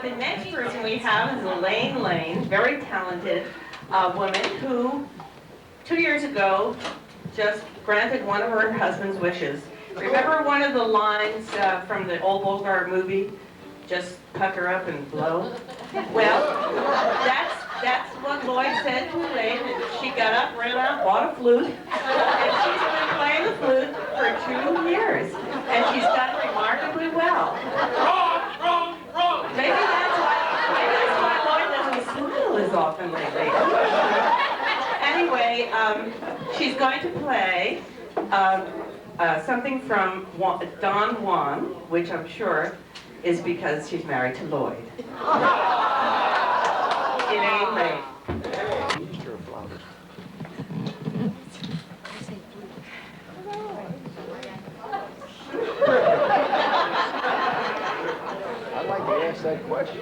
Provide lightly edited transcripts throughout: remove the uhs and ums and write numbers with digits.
The next person we have is Elaine Lane, very talented woman who 2 years ago just granted one of her husband's wishes. Remember one of the lines from the old Bogart movie, just pucker up and blow? Well, that's what Lloyd said to Elaine, and she got up, ran out, bought a flute, and she's been playing the flute for 2 years, and she's done remarkably well. Maybe that's why Lloyd doesn't smile as often lately. Anyway, she's going to play something from Don Juan, which I'm sure is because she's married to Lloyd. Elaine Lane. I'd like to ask that question.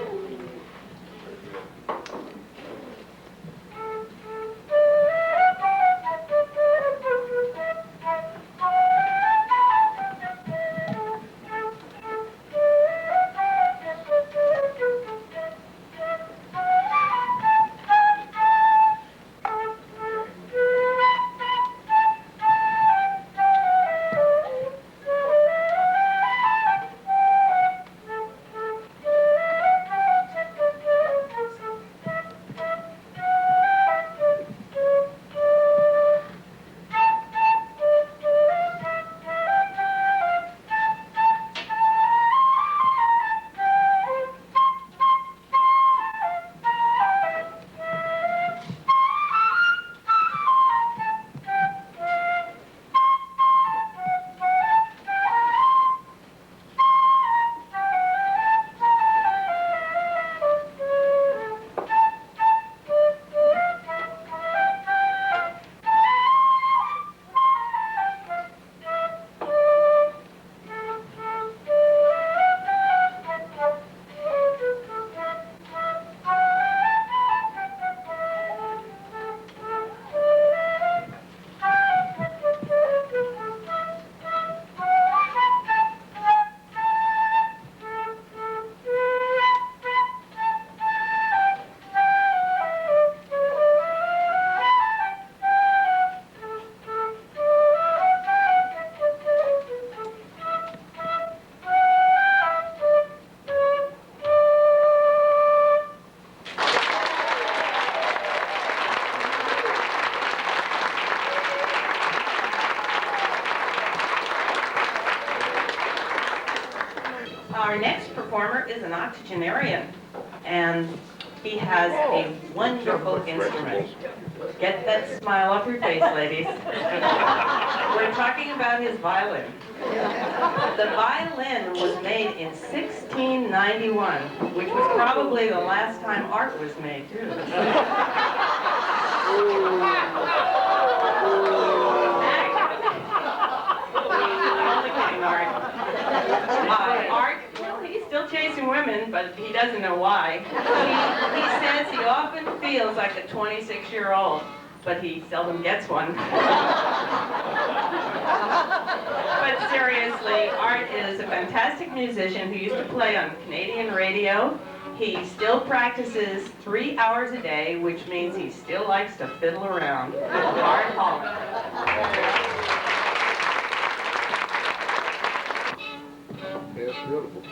Our next performer is an octogenarian, and he has a wonderful instrument. Get that smile off your face, ladies. We're talking about his violin. The violin was made in 1691, which was probably the last time art was made, too. I'm only kidding, Art. Art, well, he's still chasing women, but he doesn't know why. He says he often feels like a 26-year-old, but he seldom gets one. But seriously, Art is a fantastic musician who used to play on Canadian radio. He still practices 3 hours a day, which means he still likes to fiddle around. Art Holland. Yeah, it's beautiful.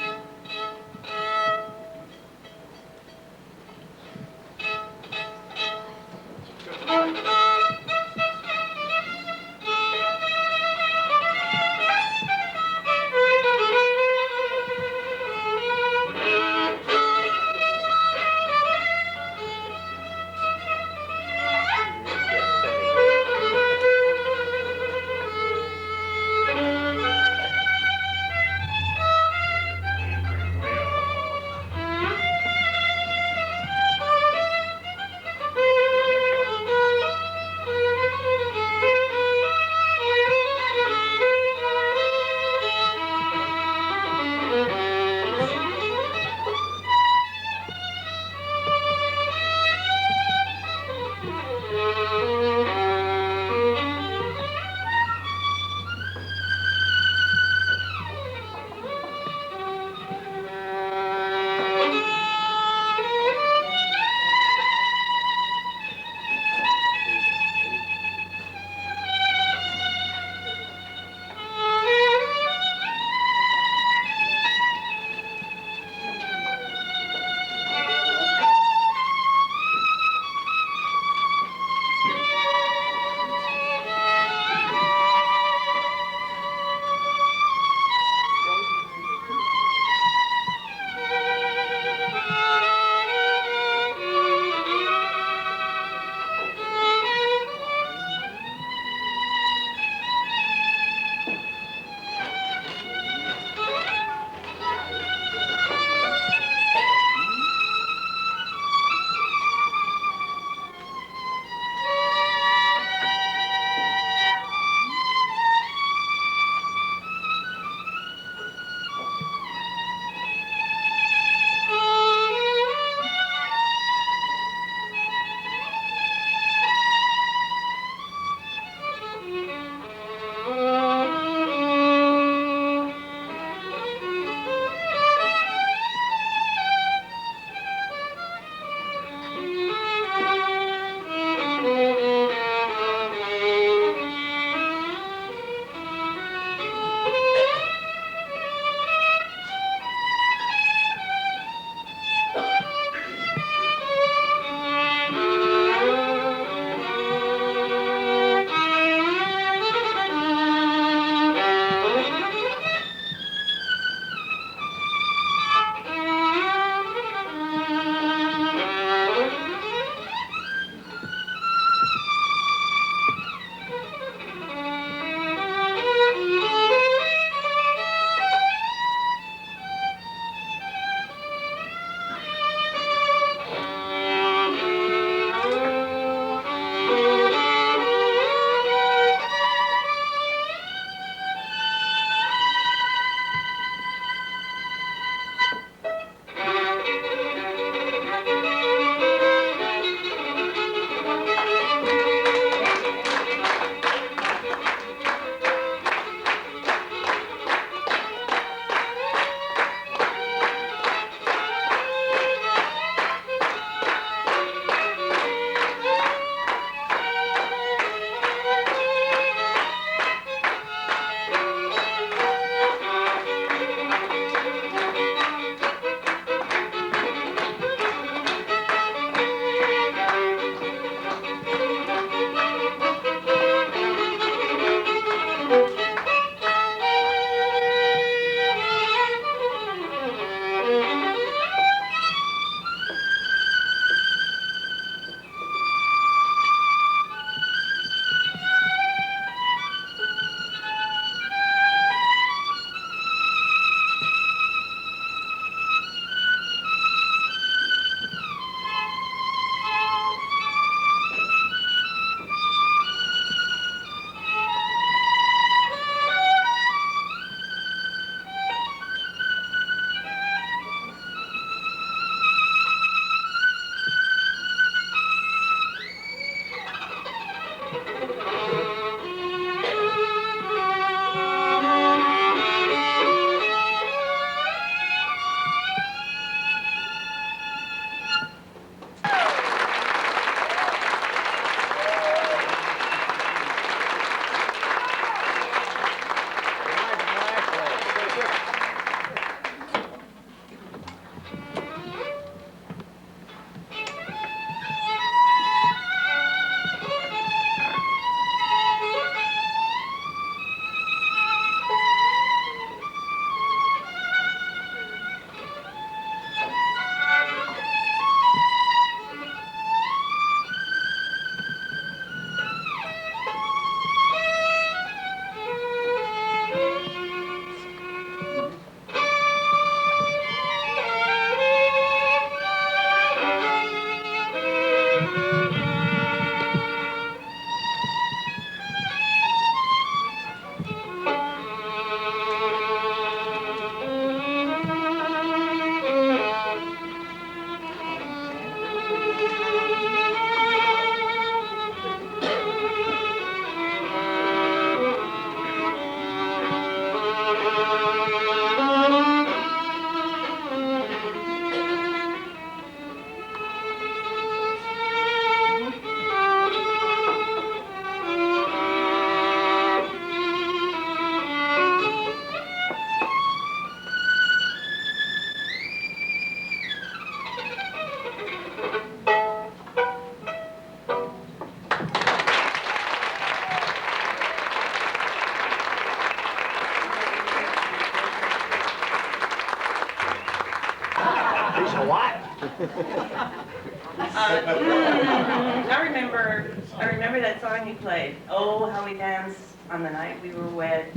I remember that song you played. Oh, how we danced on the night we were wed.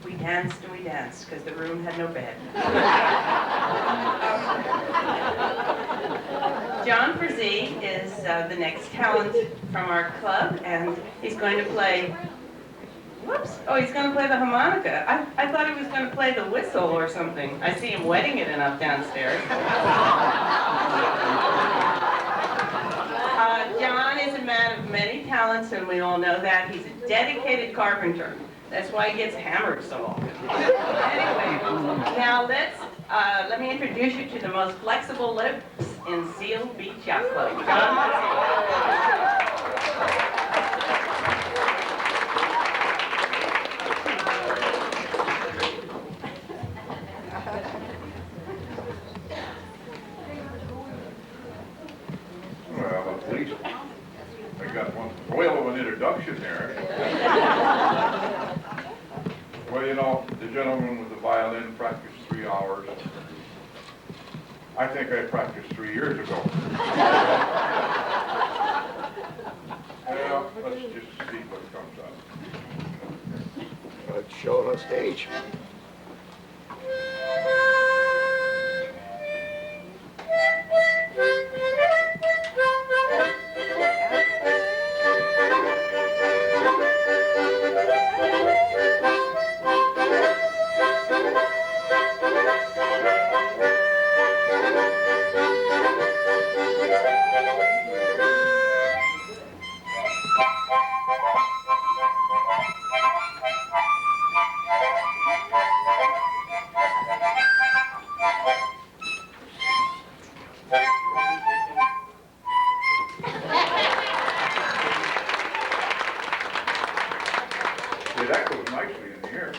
We danced and we danced because the room had no bed. John Frazee is the next talent from our club, and he's going to play, whoops, oh, he's going to play the harmonica. I thought he was going to play the whistle or something. I see him wetting it enough downstairs. John is a man of many talents, and we all know that. He's a dedicated carpenter. That's why he gets hammered so often. Anyway, now let me introduce you to the most flexible lips in SlBYC Yacht Club. John. Well, at least I got one whale of an introduction there. Well, you know, the gentleman with the violin practiced 3 hours. I think I practiced 3 years ago. Well, let's just see what comes up. Let's show it on stage. That goes nicely in the air.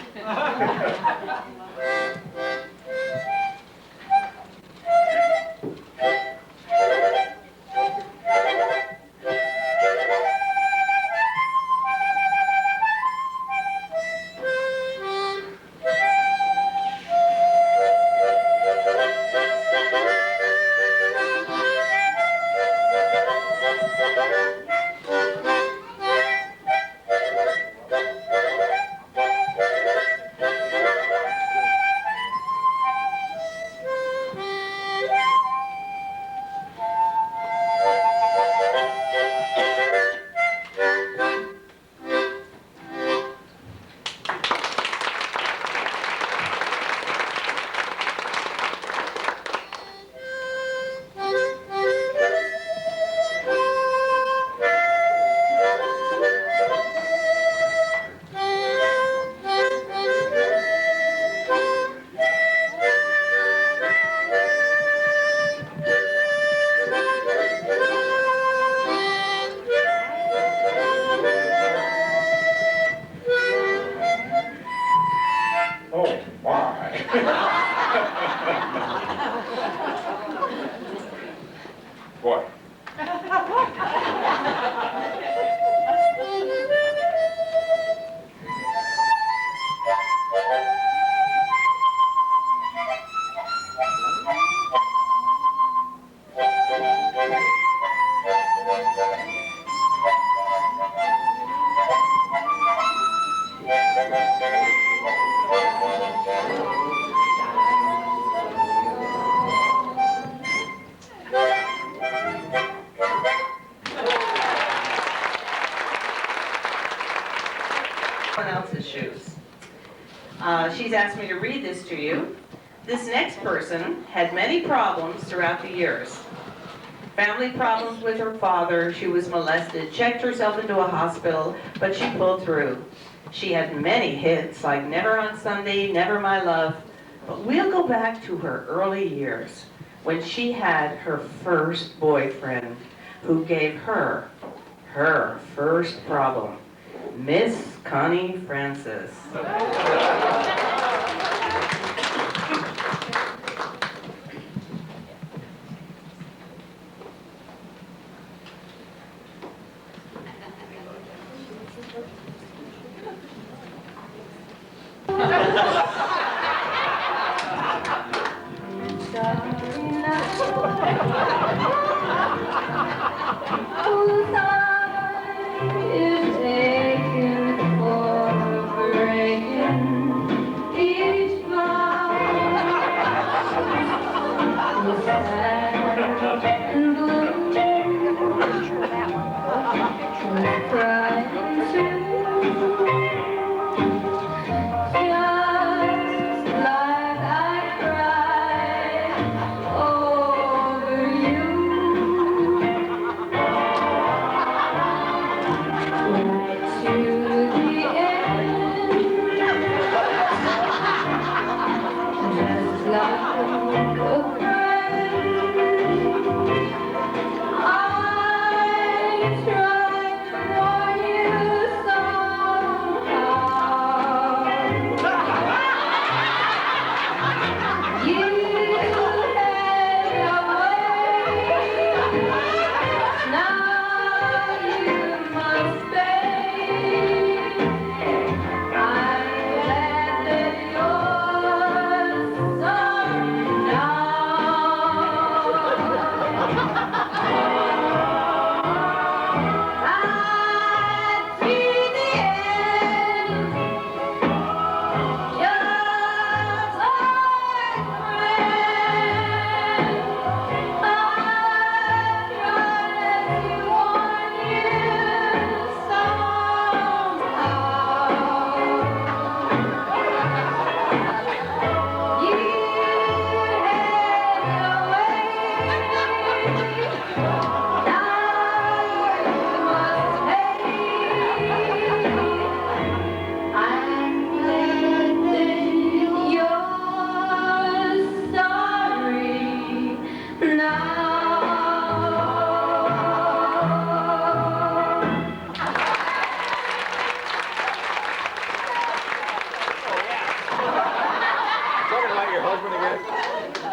someone else's shoes. She's asked me to read this to you. This next person had many problems throughout the years. Family problems with her father, she was molested, checked herself into a hospital, but she pulled through. She had many hits like Never on Sunday, Never My Love, but we'll go back to her early years when she had her first boyfriend who gave her first problem, Miss Connie Francis.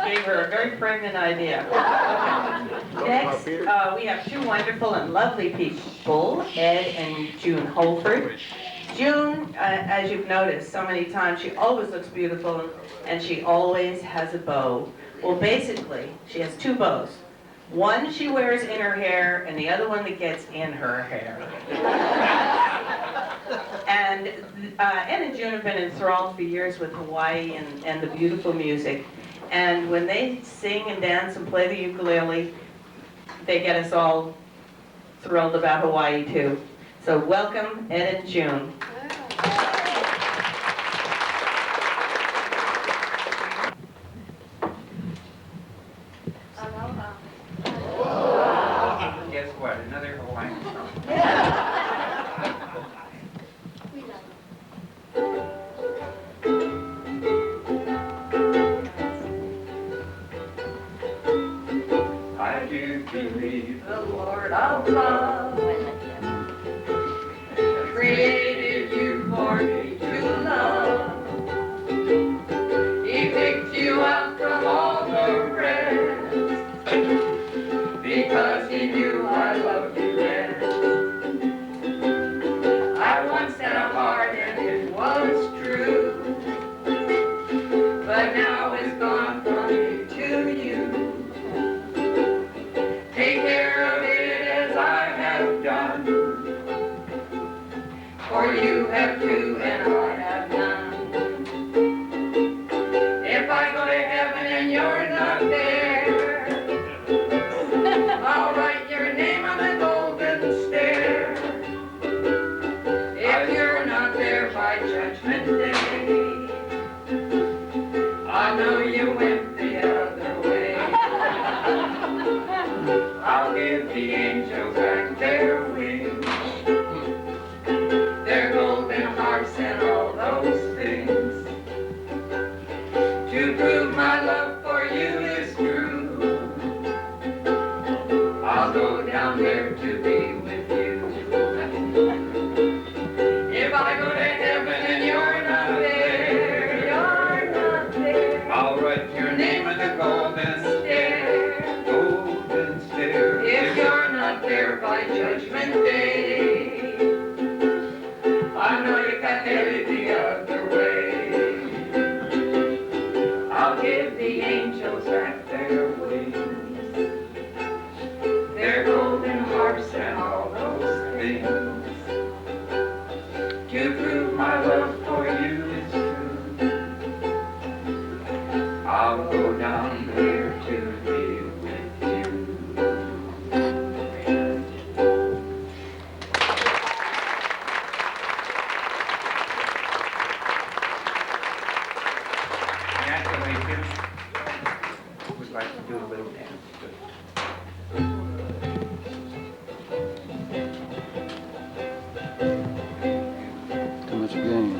Gave her a very pregnant idea. Next, we have two wonderful and lovely people, Ed and June Holford. June, as you've noticed so many times, she always looks beautiful and she always has a bow. Well, basically, she has two bows. One she wears in her hair and the other one that gets in her hair. And Ed and June have been enthralled for years with Hawaii and the beautiful music. And when they sing and dance and play the ukulele, they get us all thrilled about Hawaii too. So welcome, Ed and June. Guess what? Another Hawaiian song. I do believe The Lord of love created you for me to love. He picked you out from all the rest because he knew I loved you best. I once had a heart and it was true, but now it's gone from me to you. Take care of it as I have done, for you have two and I have none. If I go to heaven and you're not there, I'll write your name on the golden stair. If you're not there, Judgment Day. I know you went the other way. I'll give the angels back their wings, their golden hearts and all those things, to prove my love for you is true. I'll go down there to be with you. If I go to heaven and you're not there, you're not there, I'll write your name in the golden stair, golden stair. If you're not there by Judgment Day, I know you can head the other way. I'll give the angels back their wings, their golden harps and all those things, to prove my love for you is true. I'll go down there to be with you. Congratulations. Would like to do a little dance. Too much game.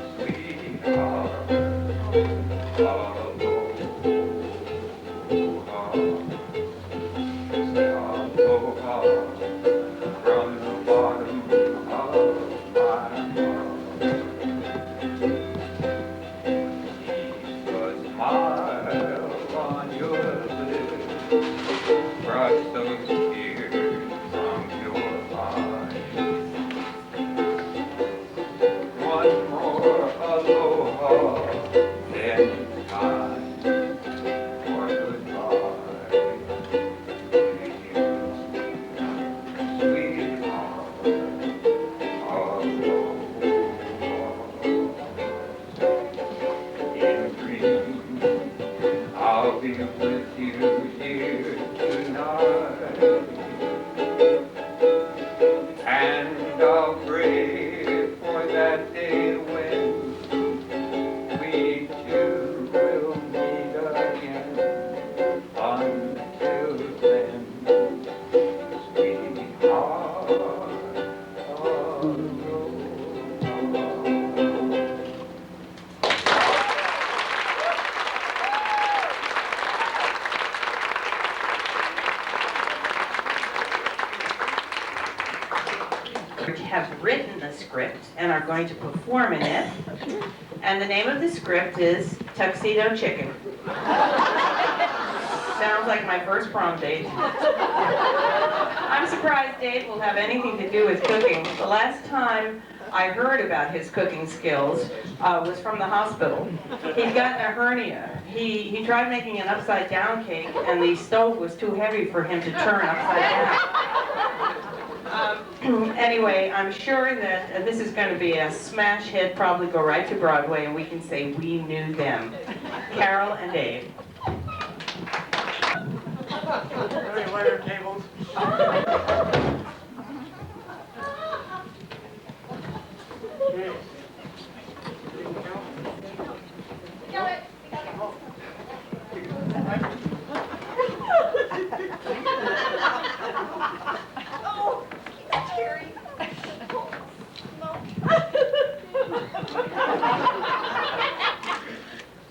From the bottom of my heart, was smile on your lips, brush those tears from your eyes. One more aloha, then it's time for goodbye. Sweetheart, in dreams, I'll be with you here tonight, and I'll pray for that day when we two will meet again. Until then, sweetheart, have written the script and are going to perform in it. And the name of the script is Tuxedo Chicken. Sounds like my first prom date. I'm surprised Dave will have anything to do with cooking. The last time I heard about his cooking skills was from the hospital. He'd gotten a hernia. He tried making an upside down cake and the stove was too heavy for him to turn upside down. Anyway, I'm sure that this is going to be a smash hit, probably go right to Broadway, and we can say we knew them. Carol and Dave. Any lighter tables?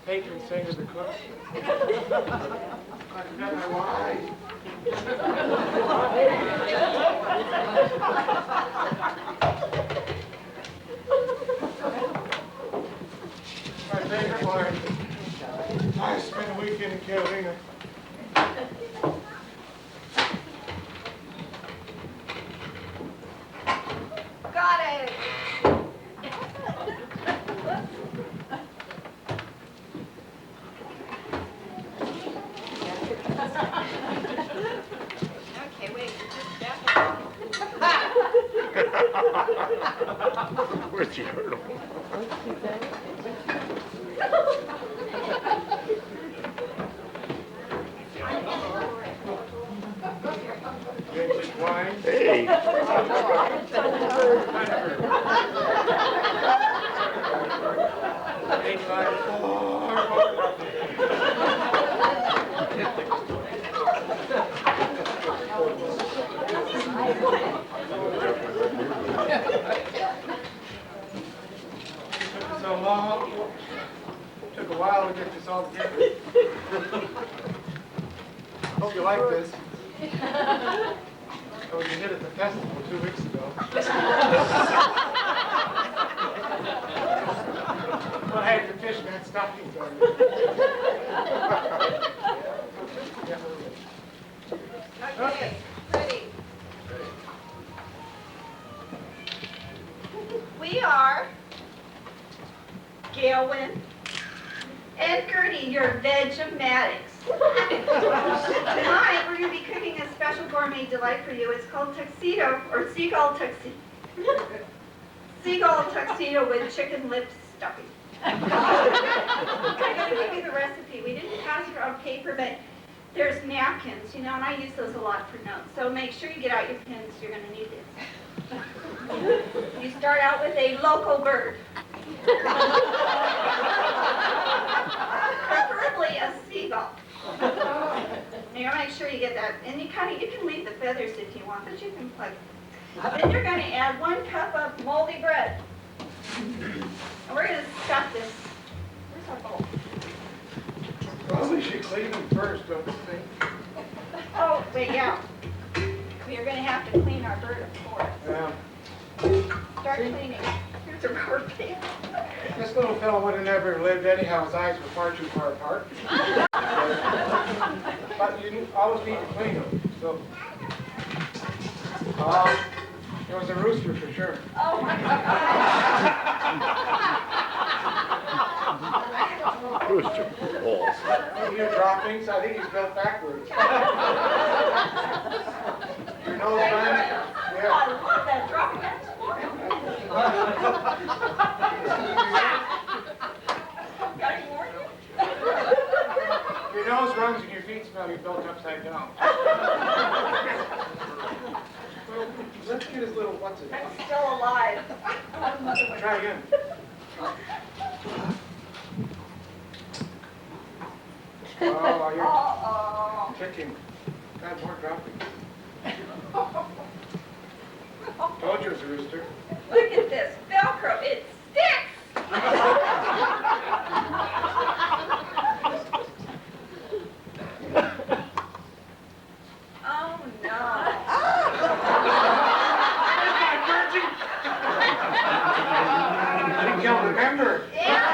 Patron saint of the cook. I forgot my wine. My favorite wine. I spent a weekend in Carolina. Got it! Okay, wait, Where'd you hurt him? Vintage wine. Hey. Took a while to get this all together. Hope you like this. Oh, you hit at the festival 2 weeks ago. Well, I had your fishnet stockings on. Okay, ready. We are Gailwyn and Gertie, your Vegematics. Tonight, we're going to be cooking a special gourmet delight for you. It's called tuxedo, or seagull tuxedo. Seagull tuxedo with chicken lip stuffing. I'm going to give you the recipe. We didn't pass it on paper, but there's napkins, you know, and I use those a lot for notes. So make sure you get out your pens. You're going to need this. You start out with a local bird. Preferably a seagull. You gotta make sure you get that, and you can leave the feathers if you want, but you can plug it. Then you're going to add 1 cup of moldy bread. And we're going to stuff this. Where's our bowl? Probably should clean them first, don't you think? Oh, wait, yeah. We're going to have to clean our bird, of course. Yeah. Start cleaning. Here's a bird paper. This little fellow would have never lived anyhow. His eyes were far too far apart. But you always need to clean them. So, it was a rooster for sure. Oh, my God. Rooster balls. Your droppings, I think he's built backwards. Your nose runs? Yeah. I love that dropping. That's got any more? Your nose runs and your feet smell you built upside down. Well, let's get his little what's it? I'm still alive. Try again. Oh, you're Uh-oh. kicking. God, more droppings. Told you it was a rooster. Look at this Velcro. It sticks. Oh, no. I think you'll remember. Yeah.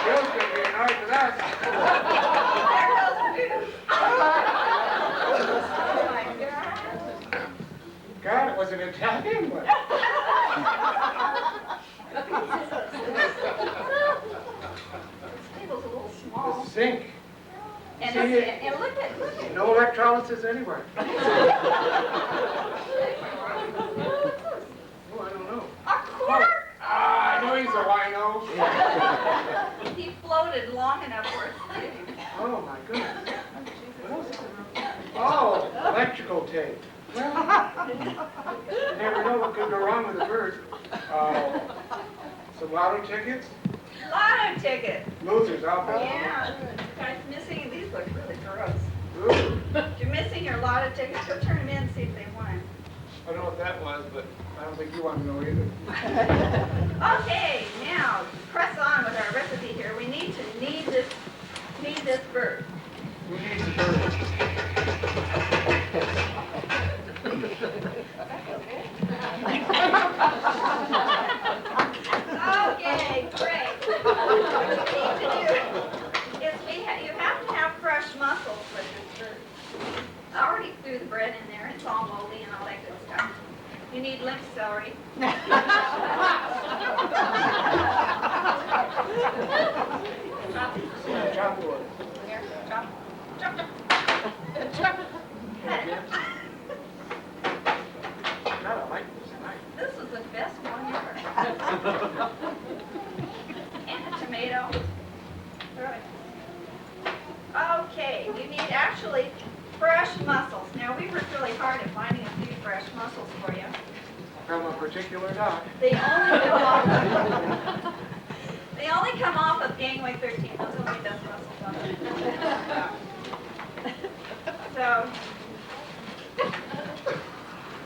Bill's going to be annoyed with us. There goes Boo. Oh, my God. God, it was an Italian one. This table's a little The small. sink. And, See and look at No electrolysis anywhere. Oh, I don't know. a quarter. I know he's a wino. He floated long enough for it. Oh, my goodness. Oh, electrical tape. Well, you never know what could go wrong with a bird. Some lotto tickets? Lotto ticket. Losers, I'll bet. Yeah. Guys missing, these look really gross. Ooh, If you're missing your lotto tickets, go turn them in and see if they won. I don't know what that was, but I don't think you want to know either. Okay, now press on with our recipe here. We need to knead this bird. Who needs a bird? Okay, great. What you need to do is you have to have fresh mussels with this bird. I already threw the bread in there. It's all moldy and all that good stuff. You need limp celery. Chop wood. Here, chop, chop, chop. Chop. Cut it. God, I like this tonight. This is the best one ever. And a tomato. Okay, you need actually fresh mussels. Now, we worked really hard at finding a few fresh mussels for you. From a particular dock. They only come off of Gangway 13. Those will be best mussels on it. So,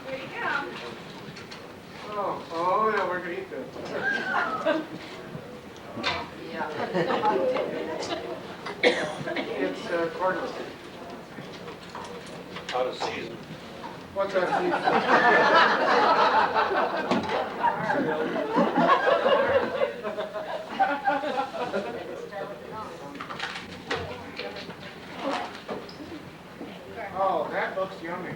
here you go. Oh, yeah, we're going to eat this. It's cordless. Out of season. What's that? Oh, that looks yummy.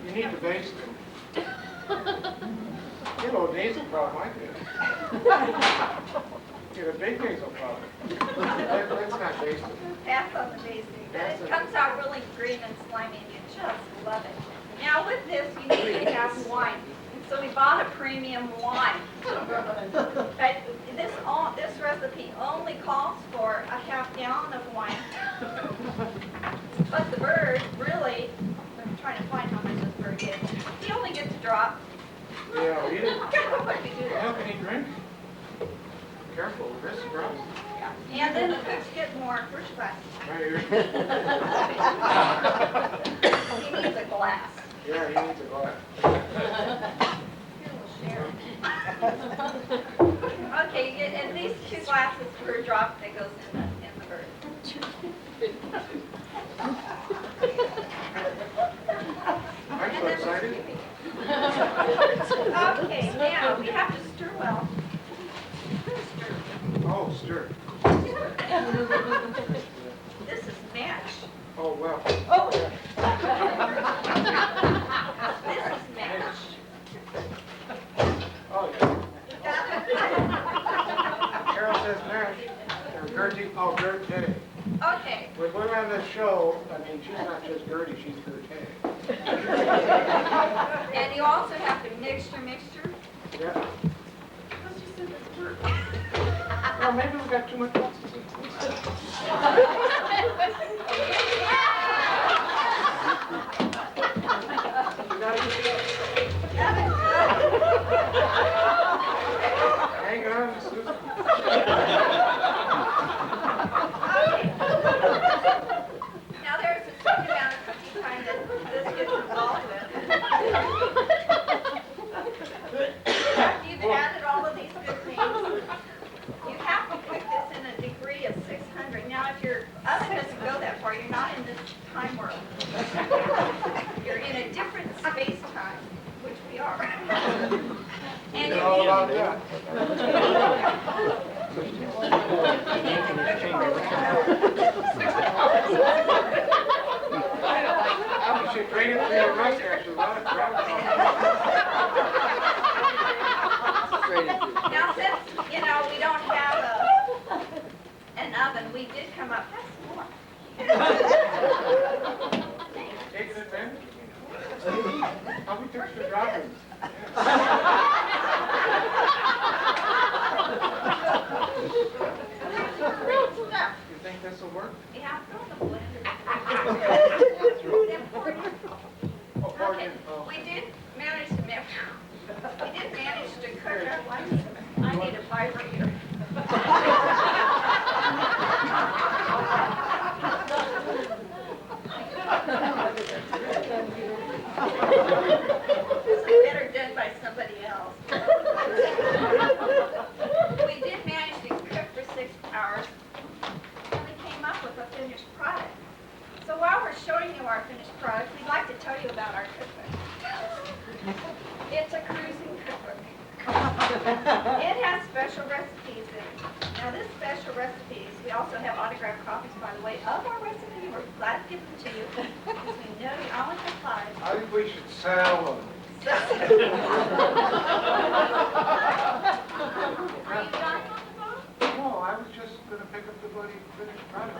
You need to baste them. You know, nasal problem I did. Get a big nasal problem. Let's not baste them. That's on the basting. But it comes out really green and slimy, and you just love it. Now with this, you need to have wine. So we bought a premium wine. But this recipe only calls for a half gallon of wine. But the bird, really, I'm trying to find how much this bird gets. He only gets a drop. Yeah, eat it. What do you do? How can he drink? Careful, this drops. And then the cooks get more first class. Right here. He needs a glass. Yeah, he needs a glass. Here, we'll share. Okay, you get at least 2 glasses per drop that goes in the bird. I'm so excited. Okay, now we have to stir well. Oh, stir. This is mash. Oh, well. Oh. This is mash. Oh, yeah. Carol says mash. Or Gertie, oh, Gertie. Okay, When we're on the show, I mean, she's not just Gertie, she's Gertie. and you also have to mix. Yeah. Well, maybe we got too much oxygen. Hang on, Susan. Now there's a certain amount of cooking time that this gets involved with. After you've added all of these good things, you have to cook this in a degree of 600. Now if your oven doesn't go that far, you're not in this time world. You're in a different space-time, which we are. And It's if all you about that. You should train it for your right there. She's on it. Now since, we don't have an oven, we did come up, that's more. Taking advantage. How we took the droppings. Great stuff. You think this will work? Yeah, throw the blender. Oh, pour it Okay, in. Oh. we did manage to cook our lunch. I need a vibrator. This is better done by somebody else. We did manage to cook for 6 hours, and we came up with a finished product. So while we're showing you our finished product, we'd like to tell you about our cookbook. It's a cruising cookbook. It has special recipes in it. Now this special recipes, we also have autographed copies, by the way, of our recipe. We're glad to give them to you, because we know you all have applied. I think we should sell them. Are you done on the phone? No, I was just gonna pick up the bloody finished product.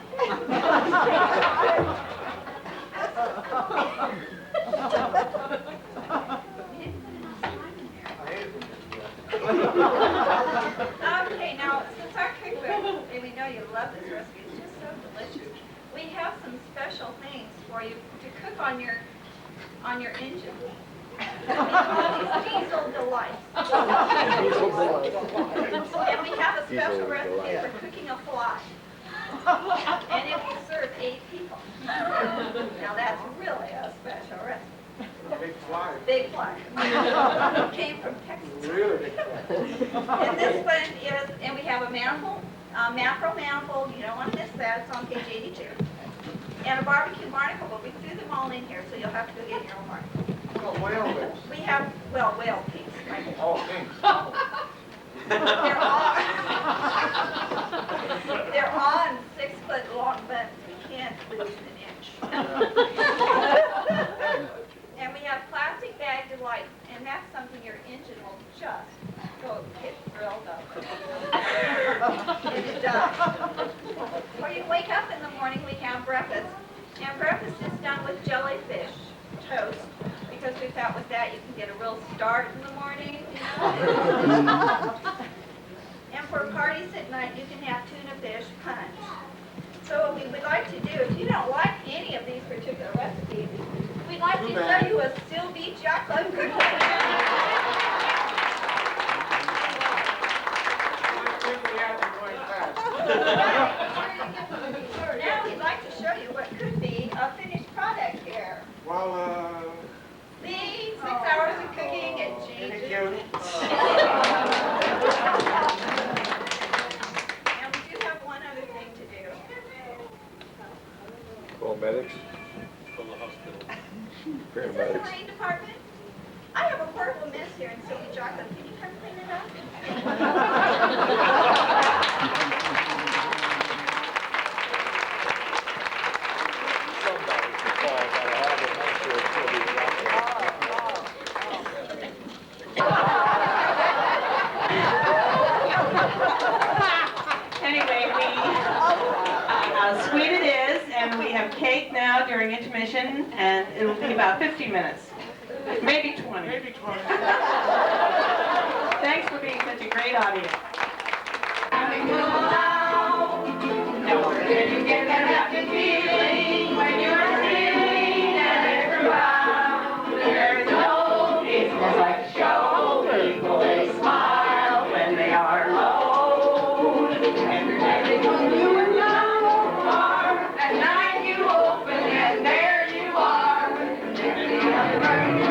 Okay, now, since our cookbook, and we know you love this recipe, it's just so delicious. We have some special things for you to cook on your engine. Diesel delights. And we have a special recipe for cooking a fly. And it will serve 8 people. Now that's really a special recipe. Big fly. Big fly. Came from Texas. Really big fly. And this one is, and we have a manifold, macro manifold, you don't want to miss that, it's on page 82. And a barbecue barnacle, but we threw them all in here, so you'll have to go get your own barnacle. Oh, whale lips. We have, well, whale pinks, right? Oh, thanks. They're on 6-foot long buns, we can't lose an inch. And we have plastic bag delight, and that's something your engine will just go get thrilled over. And it does. Or you wake up in the morning, we have breakfast, and breakfast is done with jellyfish toast, because we thought with that you can get a real start in the morning, you know? And for parties at night, you can have tuna fish punch. So what we would like to do, if you don't like any of these particular recipes, we'd like to show you a SlBYC Yacht Club cooking. Now we'd like to show you what could be a finished product here. Well, See, 6 hours of cooking, it changes. And we do have one other thing to do. Call medics. Is this the Paramedics. Marine Department? I have a horrible mess here in SlBYC Chocolate. Can you come clean it up? Somebody should call that a horrible monster until we Anyway, sweet it is, and we have cake now during intermission, and it'll be about 15 minutes, maybe 20. maybe 20. Thanks for being such a great audience. Now where did you get that happy feeling when you're feeling and around? There's no business like a show. People, they smile when they are low. Every day they come you and now. At night you open and there you are. Every other burning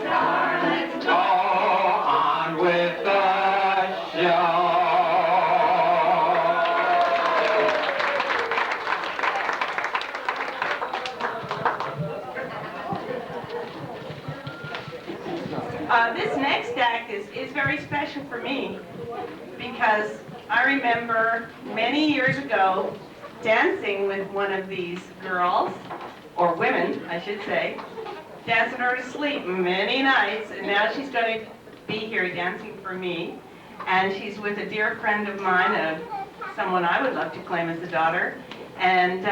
star. Let's go on with the show. This next act is very special for me because I remember many years ago dancing with one of these girls, or women, I should say, dancing her to sleep many nights, and now she's going to be here dancing for me. And she's with a dear friend of mine, someone I would love to claim as a daughter. And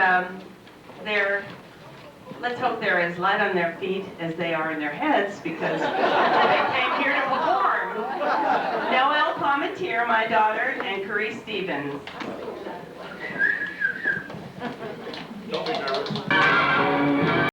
let's hope they're as light on their feet as they are in their heads, because they came here to perform. Noelle Palmentier, my daughter, and Carice Stevens. Don't be nervous.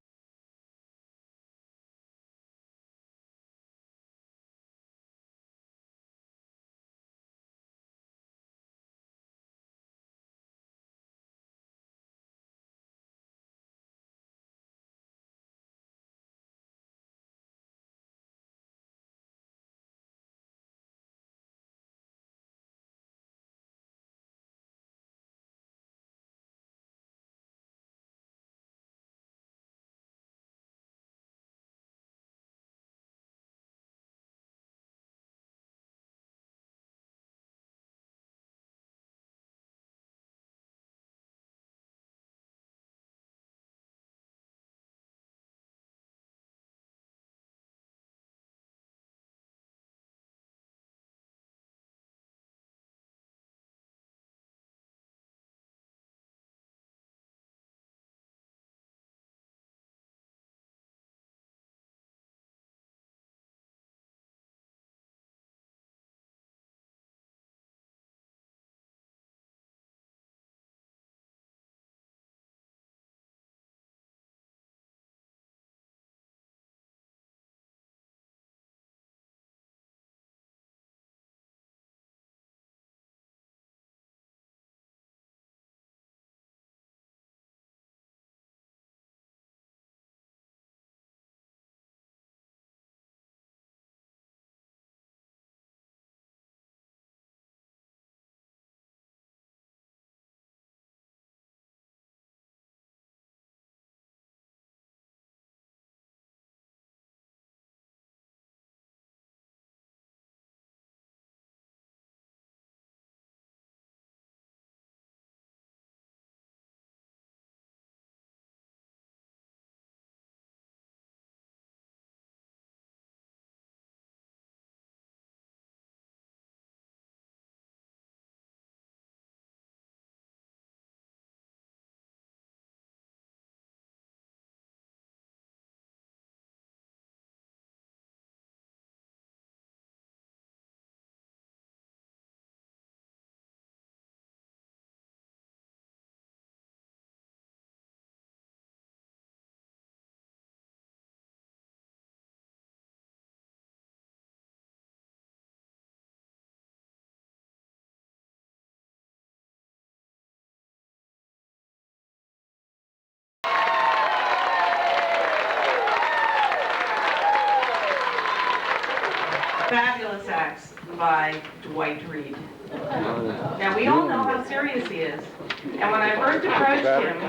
fabulous acts by Dwight Reed. Now, we all know how serious he is. And when I first approached him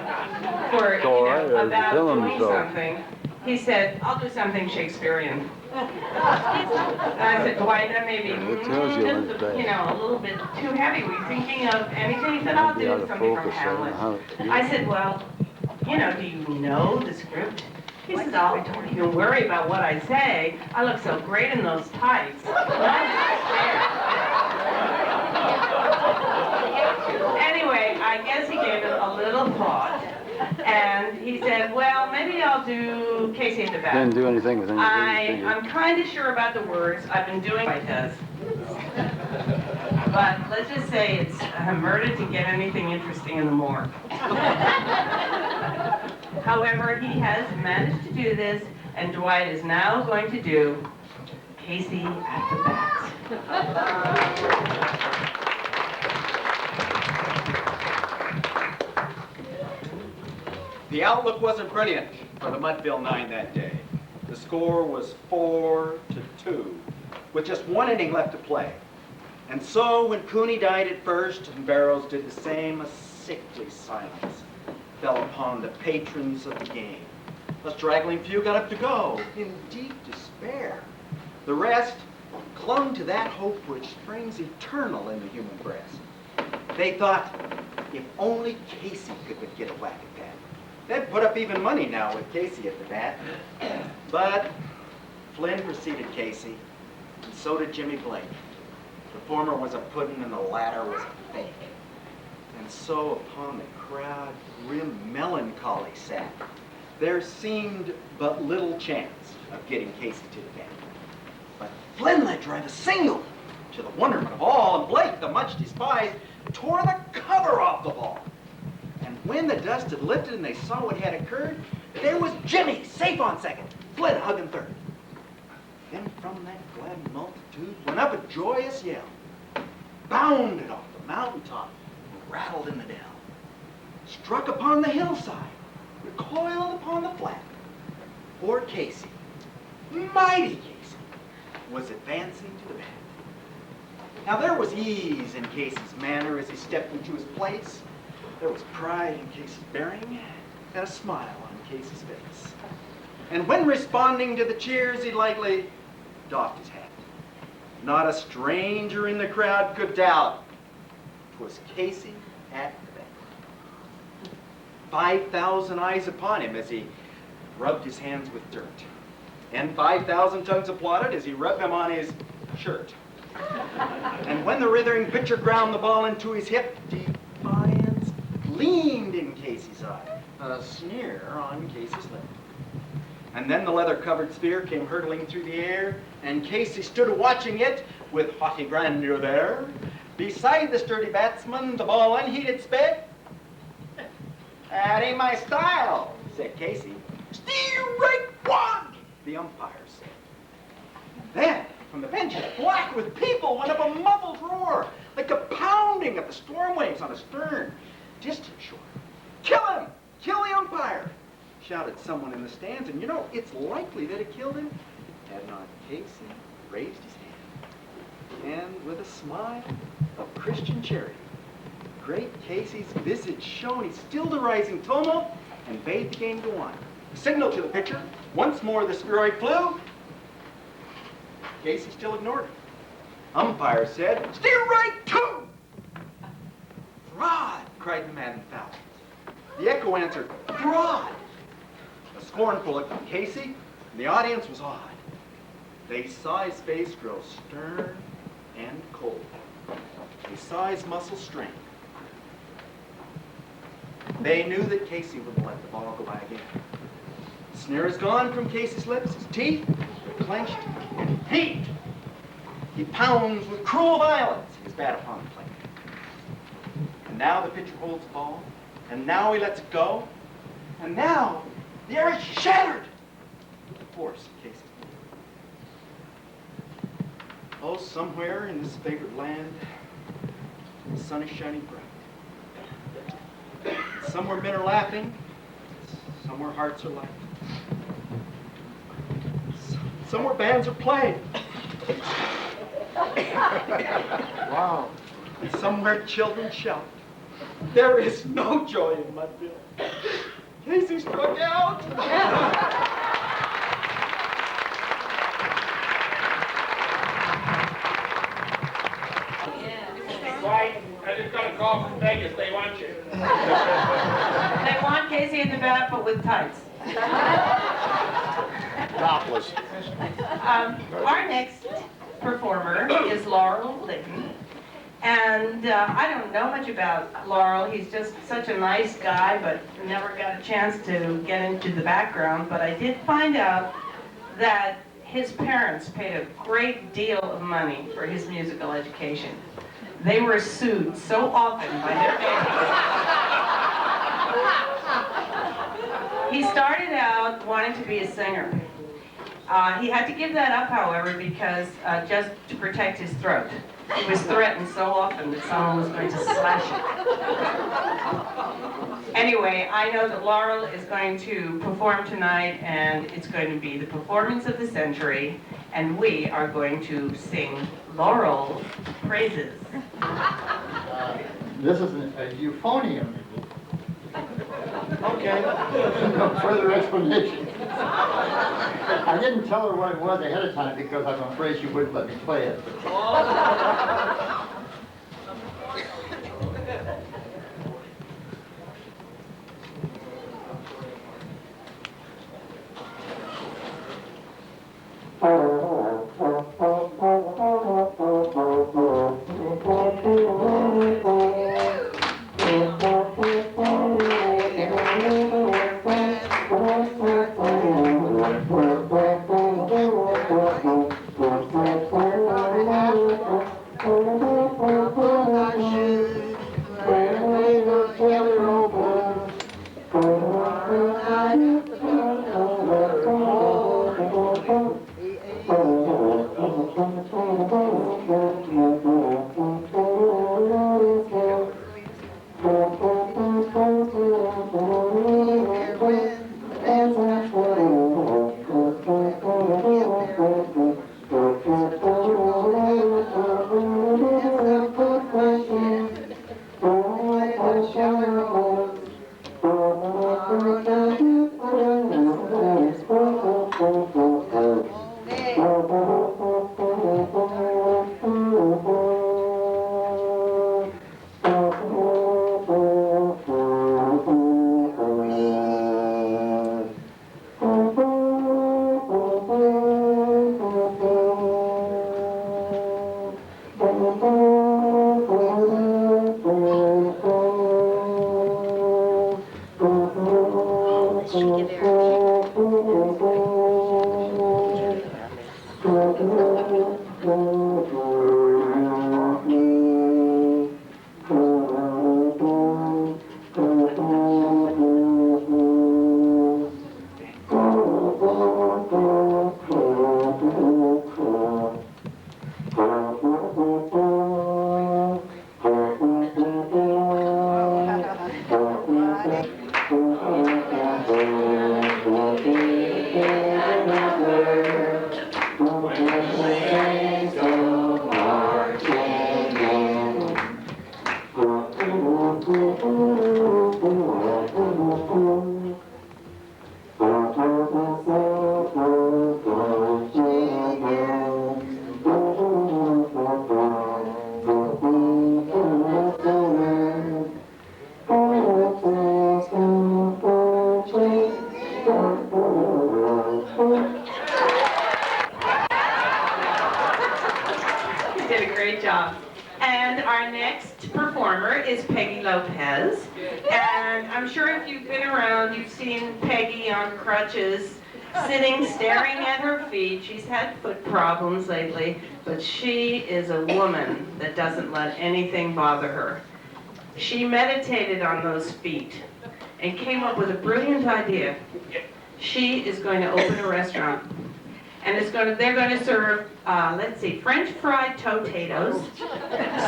for, about doing something, he said, I'll do something Shakespearean. And I said, Dwight, that may be, a little bit too heavy. Were you thinking of anything? He said, I'll do something from Hamlet. I said, well, do you know the script? He said, oh, don't even worry about what I say. I look so great in those tights. Anyway, I guess he gave it a little thought. And he said, well, maybe I'll do Casey at the Bat. Didn't do anything with anything. I'm kind of sure about the words. I've been doing my test. But let's just say it's murder to get anything interesting in the morgue. However, he has managed to do this, and Dwight is now going to do Casey at the Bat. The outlook wasn't brilliant for the Mudville Nine that day. The score was 4-2, with just one inning left to play. And so when Cooney died at first and Barrows did the same, a sickly silence fell upon the patrons of the game. A straggling few got up to go in deep despair. The rest clung to that hope which springs eternal in the human breast. They thought, if only Casey could but get a whack at that. They'd put up even money now with Casey at the bat. But Flynn preceded Casey, and so did Jimmy Blake. The former was a puddin' and the latter was a fake. And so upon the crowd grim melancholy sat. There seemed but little chance of getting Casey to the bat. But Flynn let drive a single, to the wonderment of all, and Blake, the much despised, tore the cover off the ball. And when the dust had lifted and they saw what had occurred, there was Jimmy, safe on second, Flynn hugging third. Then from that glad multitude went up a joyous yell, bounded off the mountaintop, and rattled in the dell, struck upon the hillside, recoiled upon the flat. Poor Casey, mighty Casey, was advancing to the bat. Now there was ease in Casey's manner as he stepped into his place. There was pride in Casey's bearing and a smile on Casey's face. And when responding to the cheers, he lightly doffed his hat. Not a stranger in the crowd could doubt 'twas Casey at the bat. 5,000 eyes upon him as he rubbed his hands with dirt. And 5,000 tongues applauded as he rubbed them on his shirt. And when the writhing pitcher ground the ball into his hip, defiance gleamed in Casey's eye, a sneer on Casey's lip. And then the leather-covered sphere came hurtling through the air, and Casey stood watching it with haughty grandeur there. Beside the sturdy batsman, the ball unheeded sped. That ain't my style, said Casey. Steer right one, the umpire said. Then, from the benches, black with people, went up a muffled roar, like the pounding of the storm waves on a stern, distant shore. Kill him! Kill the umpire! Shouted someone in the stands, and it's likely that it killed him had not Casey raised his hand. And with a smile of Christian charity, great Casey's visage shone. He stilled the rising tumult and bade the game go on. Signaled to the pitcher. Once more the spheroid flew. Casey still ignored it. Umpire said, steer right two! Fraud, cried the man in foul. The echo answered, fraud. A scornful look from Casey, and the audience was awed. They saw his face grow stern and cold. They saw his muscles strain. They knew that Casey wouldn't let the ball go by again. The sneer is gone from Casey's lips. His teeth are clenched and heat. He pounds with cruel violence his bat upon the plate. And now the pitcher holds the ball, and now he lets it go, and now the air is shattered with the force of Casey's blow. Oh, somewhere in this favored land, the sun is shining bright. Somewhere men are laughing, somewhere hearts are light. Somewhere bands are playing, Wow. And somewhere children shout, there is no joy in Mudville. Casey struck out. Right, I just got a call from Vegas, they want you. They want Casey in the back, but with tights. Topless. Our next performer is Laurel Litton. And I don't know much about Laurel. He's just such a nice guy, but never got a chance to get into the background. But I did find out that his parents paid a great deal of money for his musical education. They were sued so often by their parents. He started out wanting to be a singer. He had to give that up, however, because just to protect his throat. He was threatened so often that someone was going to slash it. Anyway, I know that Laurel is going to perform tonight, and it's going to be the performance of the century, and we are going to sing Laurel praises. This is a euphonium. Okay, no further explanation. I didn't tell her what it was ahead of time because I'm afraid she wouldn't let me play it. Sitting, staring at her feet. She's had foot problems lately, but she is a woman that doesn't let anything bother her. She meditated on those feet and came up with a brilliant idea. She is going to open a restaurant, and they're going to serve, let's see, French fried potatoes,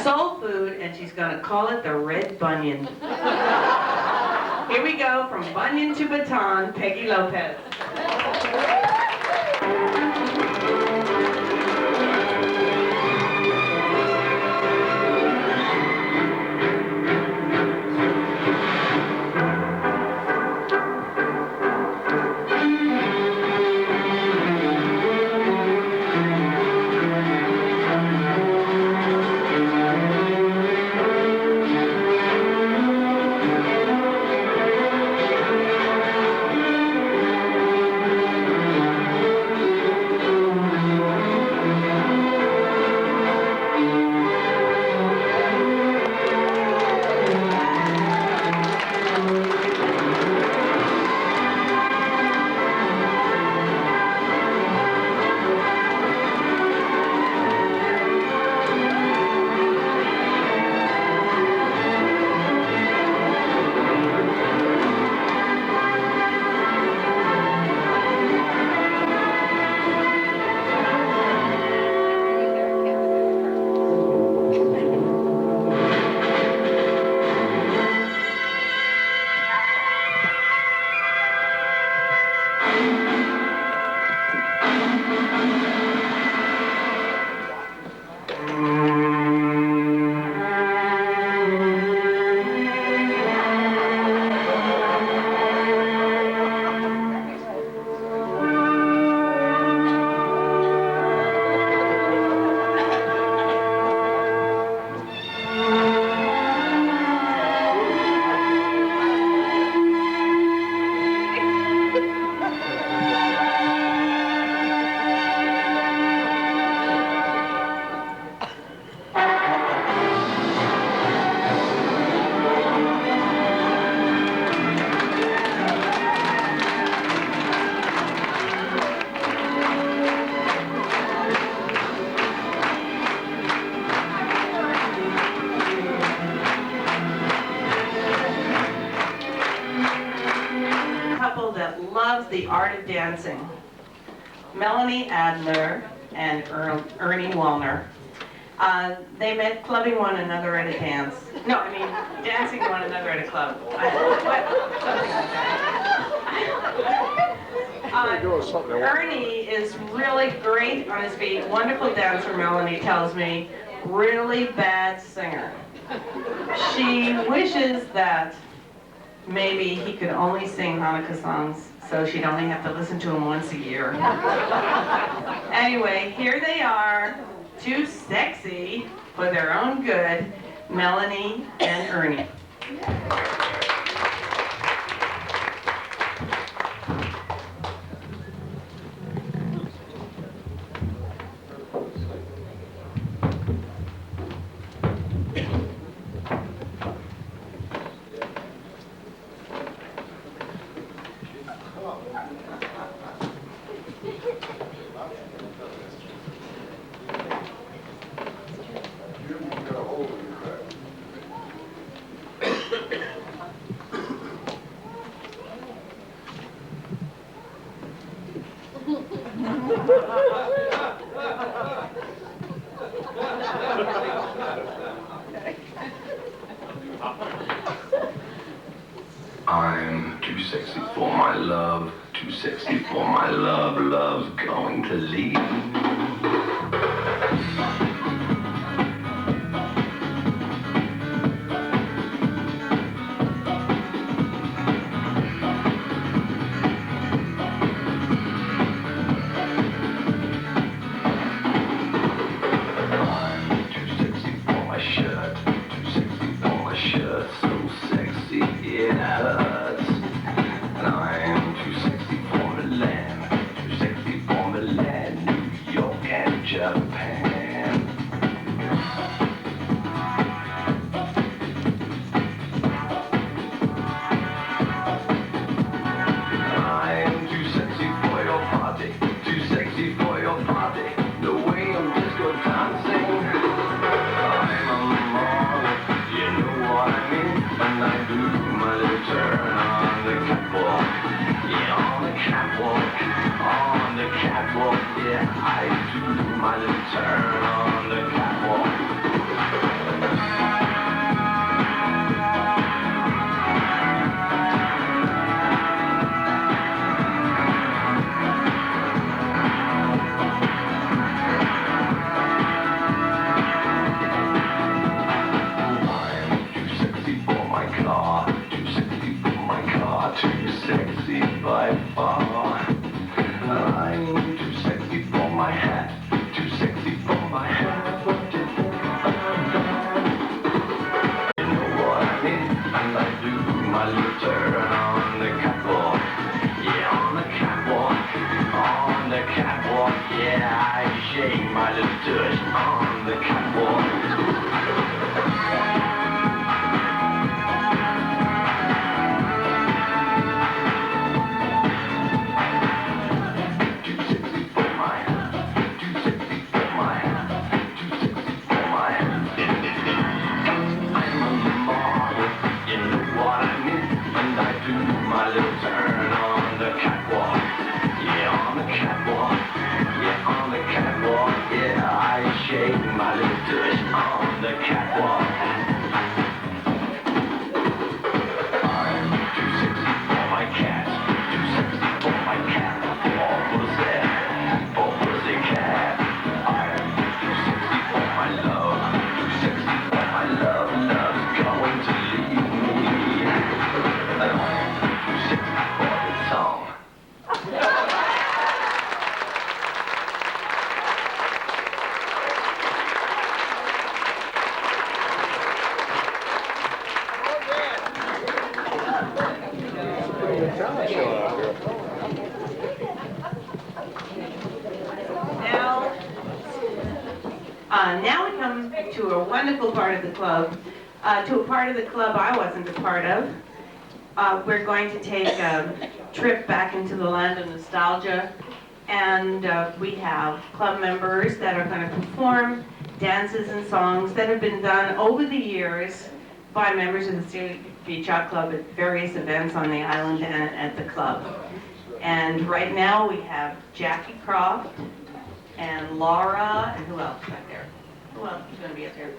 soul food, and she's going to call it the Red Bunion. Here we go, from Bunyan to Baton, Peggy Lopez. loves the art of dancing. Melanie Adler and Ernie Wallner. They met clubbing one another at a dance. No, I mean dancing one another at a club. Ernie is really great on his feet, wonderful dancer, Melanie tells me, really bad singer. She wishes that maybe he could only sing Hanukkah songs so she'd only have to listen to him once a year. Anyway, here they are, too sexy for their own good, Melanie and Ernie. I'm too sexy for my love, too sexy for my love, love's going to leave. Now we come to a wonderful part of the club, to a part of the club I wasn't a part of. We're going to take a trip back into the land of nostalgia, and we have club members that are going to perform dances and songs that have been done over the years by members of the SlBYC Talent Club at various events on the island and at the club. And right now we have Jackie Croft and Laura, and who else back there? Who else is going to be up here?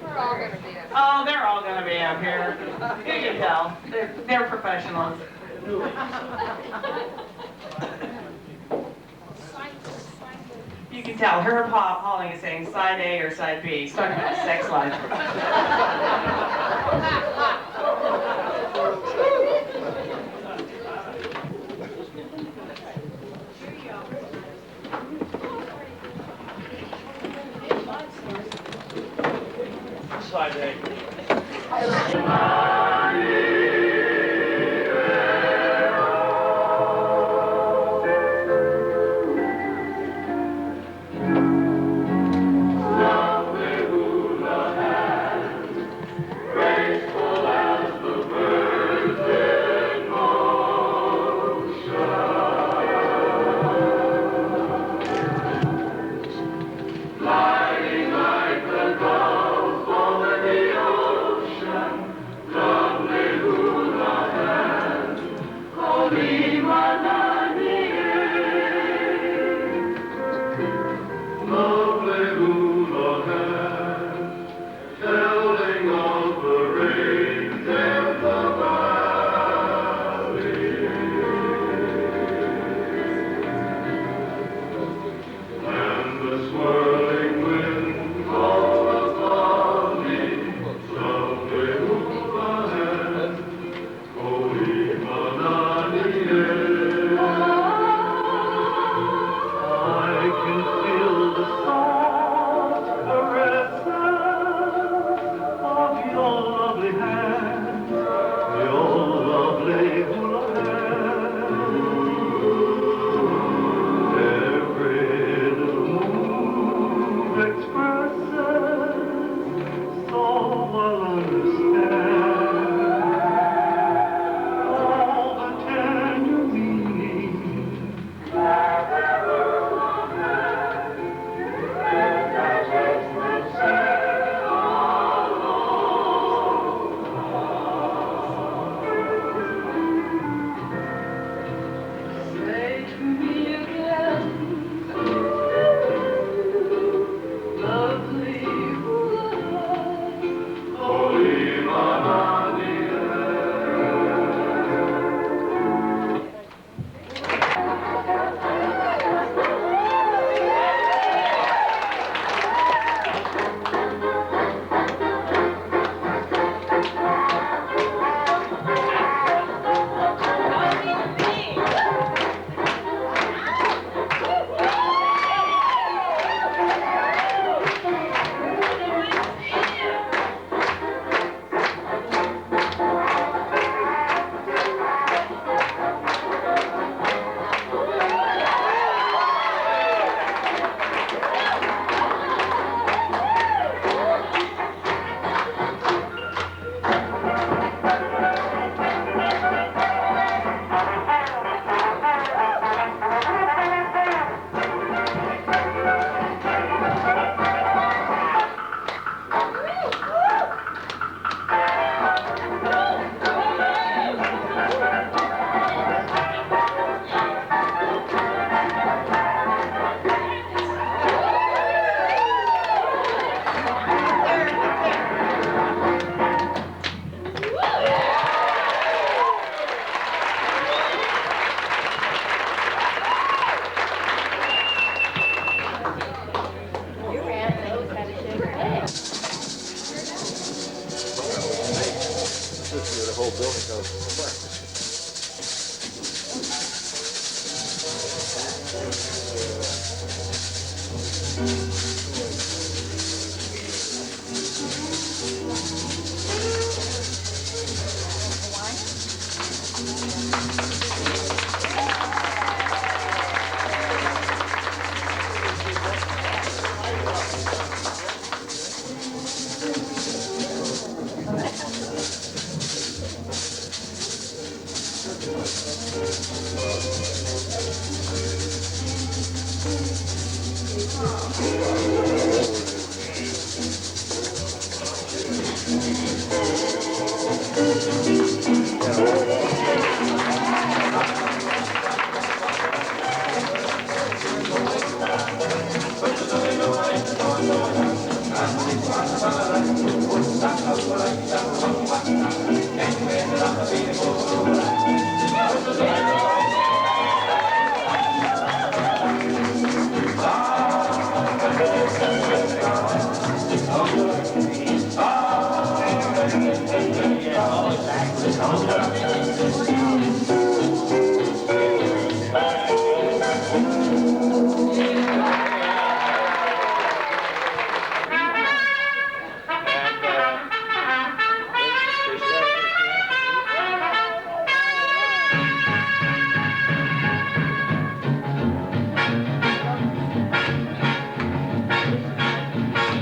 We're all gonna be up. Oh, they're all going to be up here. You can tell. They're professionals. You can tell. Her Holly is saying side A or side B. She's talking about sex life. Side A.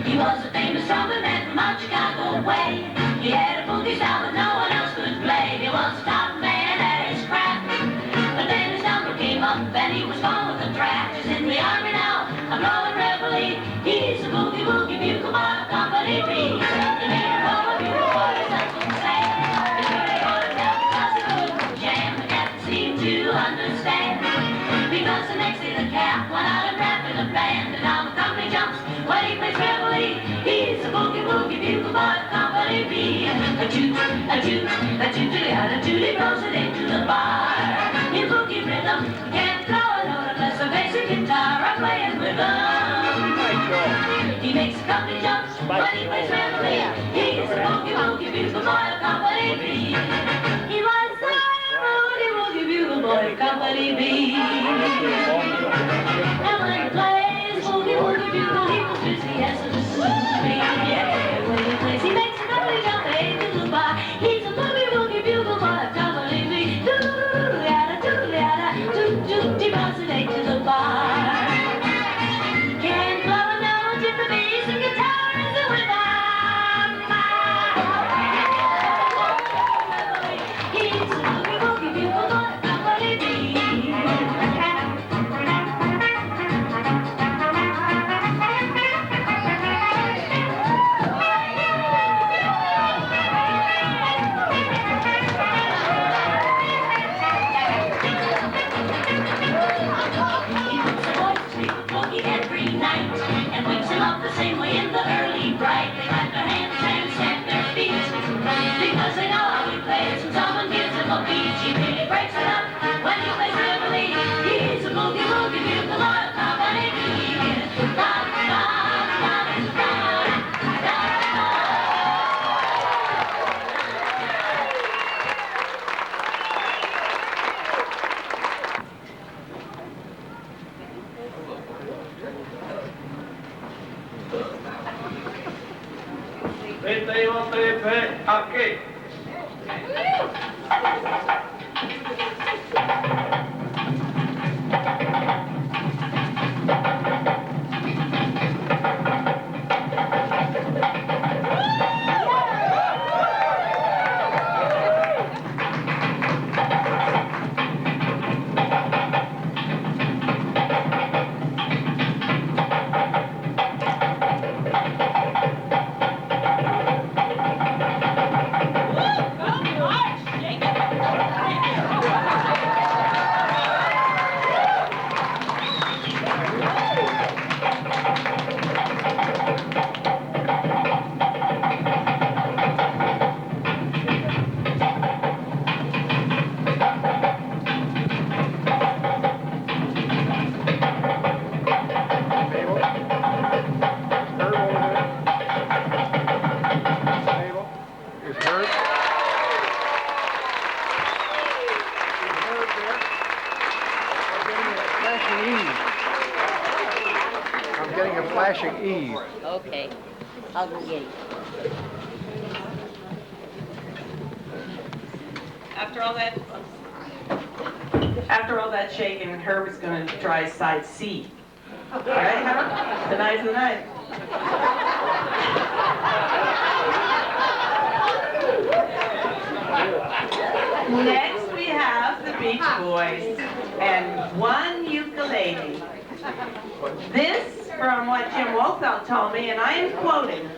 He was a famous trumpet man from out Chicago way. He had a boogie style that no one else could play. He was a top man at his craft. But then his number came up and he was gone with the draft. He's in the army now, I'm blowing reveille. He's a boogie woogie bugle boy of Company B. He made a call of bugle boy, that's what I'm saying. He really wanted down because he couldn't jam. The captain seemed to understand. Because the next day the cap went out and rapped in the band. And now the company jumps when he plays reveille. He's a boogie woogie bugle boy of Company B. A toot, a toot, a tootly, a tootly blows it into the bar. In boogie rhythm, can't blow a note unless a basic guitar are playing with him. He makes a company jumps when he plays reveille. He's a boogie woogie bugle boy of Company B. He was a boogie woogie bugle boy of Company B. And when he plays boogie woogie bugle, he was busy as a swing. Yeah, when he plays, he makes a company jump into the bar. He's a boogie woogie bugle boy of Company B. Doodle-yada, doodle-yada, doot-doot, he bounces it to the bar. Can't blow a note if the bass and guitar is the winner. He's a boogie woogie bugle boy of Company B. Every night and wakes him up the same way in the early bright. They clap their hands and stamp their feet because they know how he plays. When someone gives him a beat, he really breaks it up when he plays reveille. He's a boogie woogie bugle boy of Company B. Da, da, da, da, da, Aquí. I'm getting a flashing E. Okay, I'll go get it. After all that shaking, Herb is going to try side C. All right, Herb? Tonight's the night. Next, we have the Beach Boys and one ukulele. This, from what Jim Wolfelt told me, and I am quoting,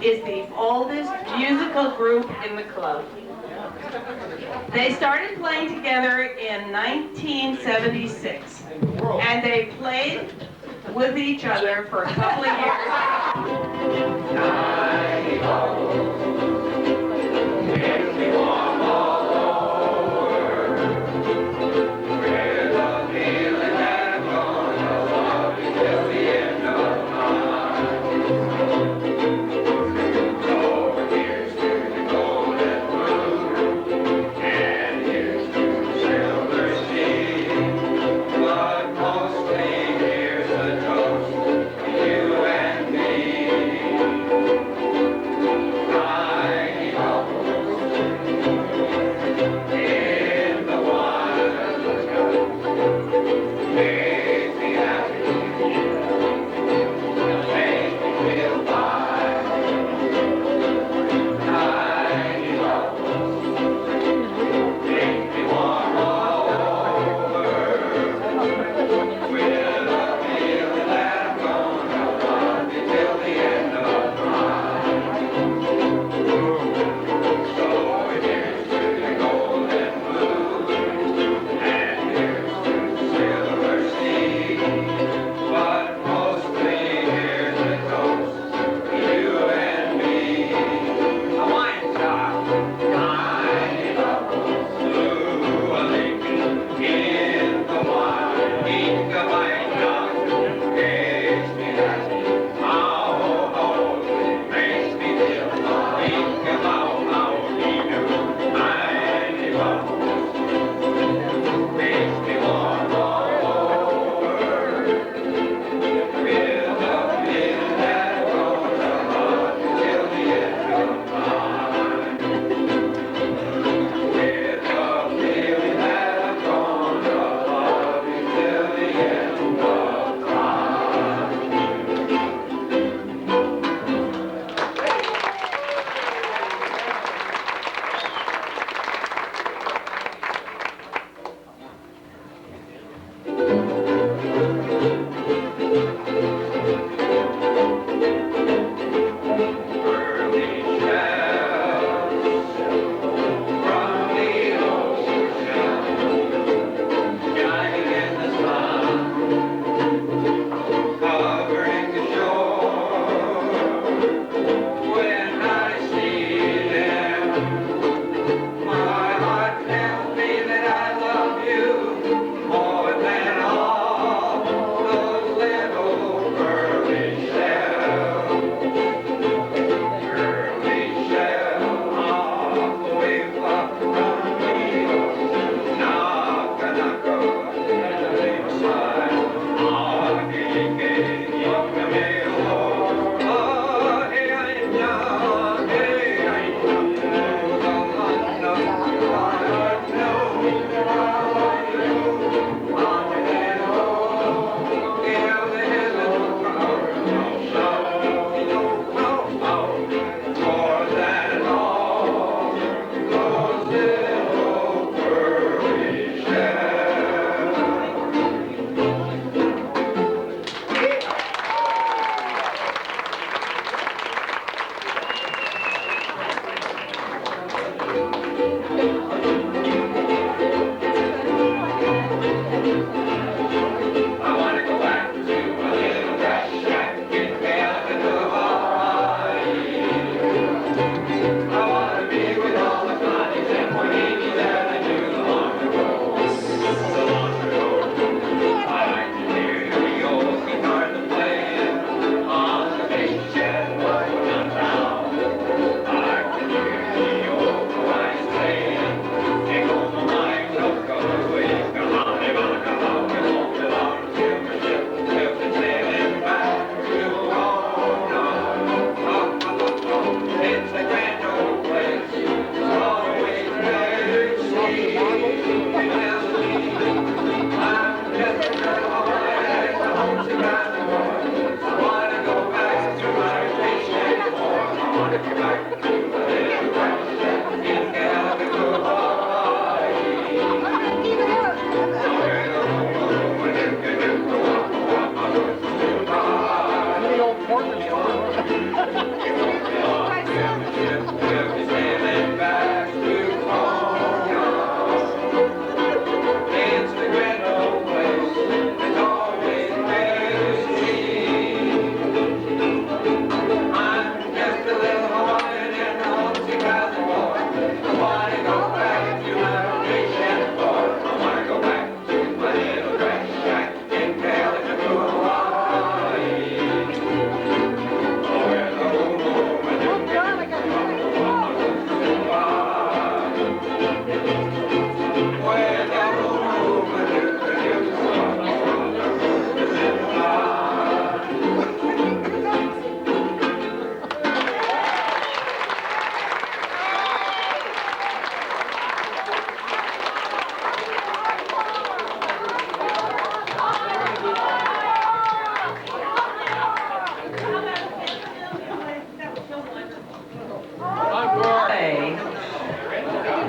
is the oldest musical group in the club. They started playing together in 1976, and they played with each other for a couple of years. I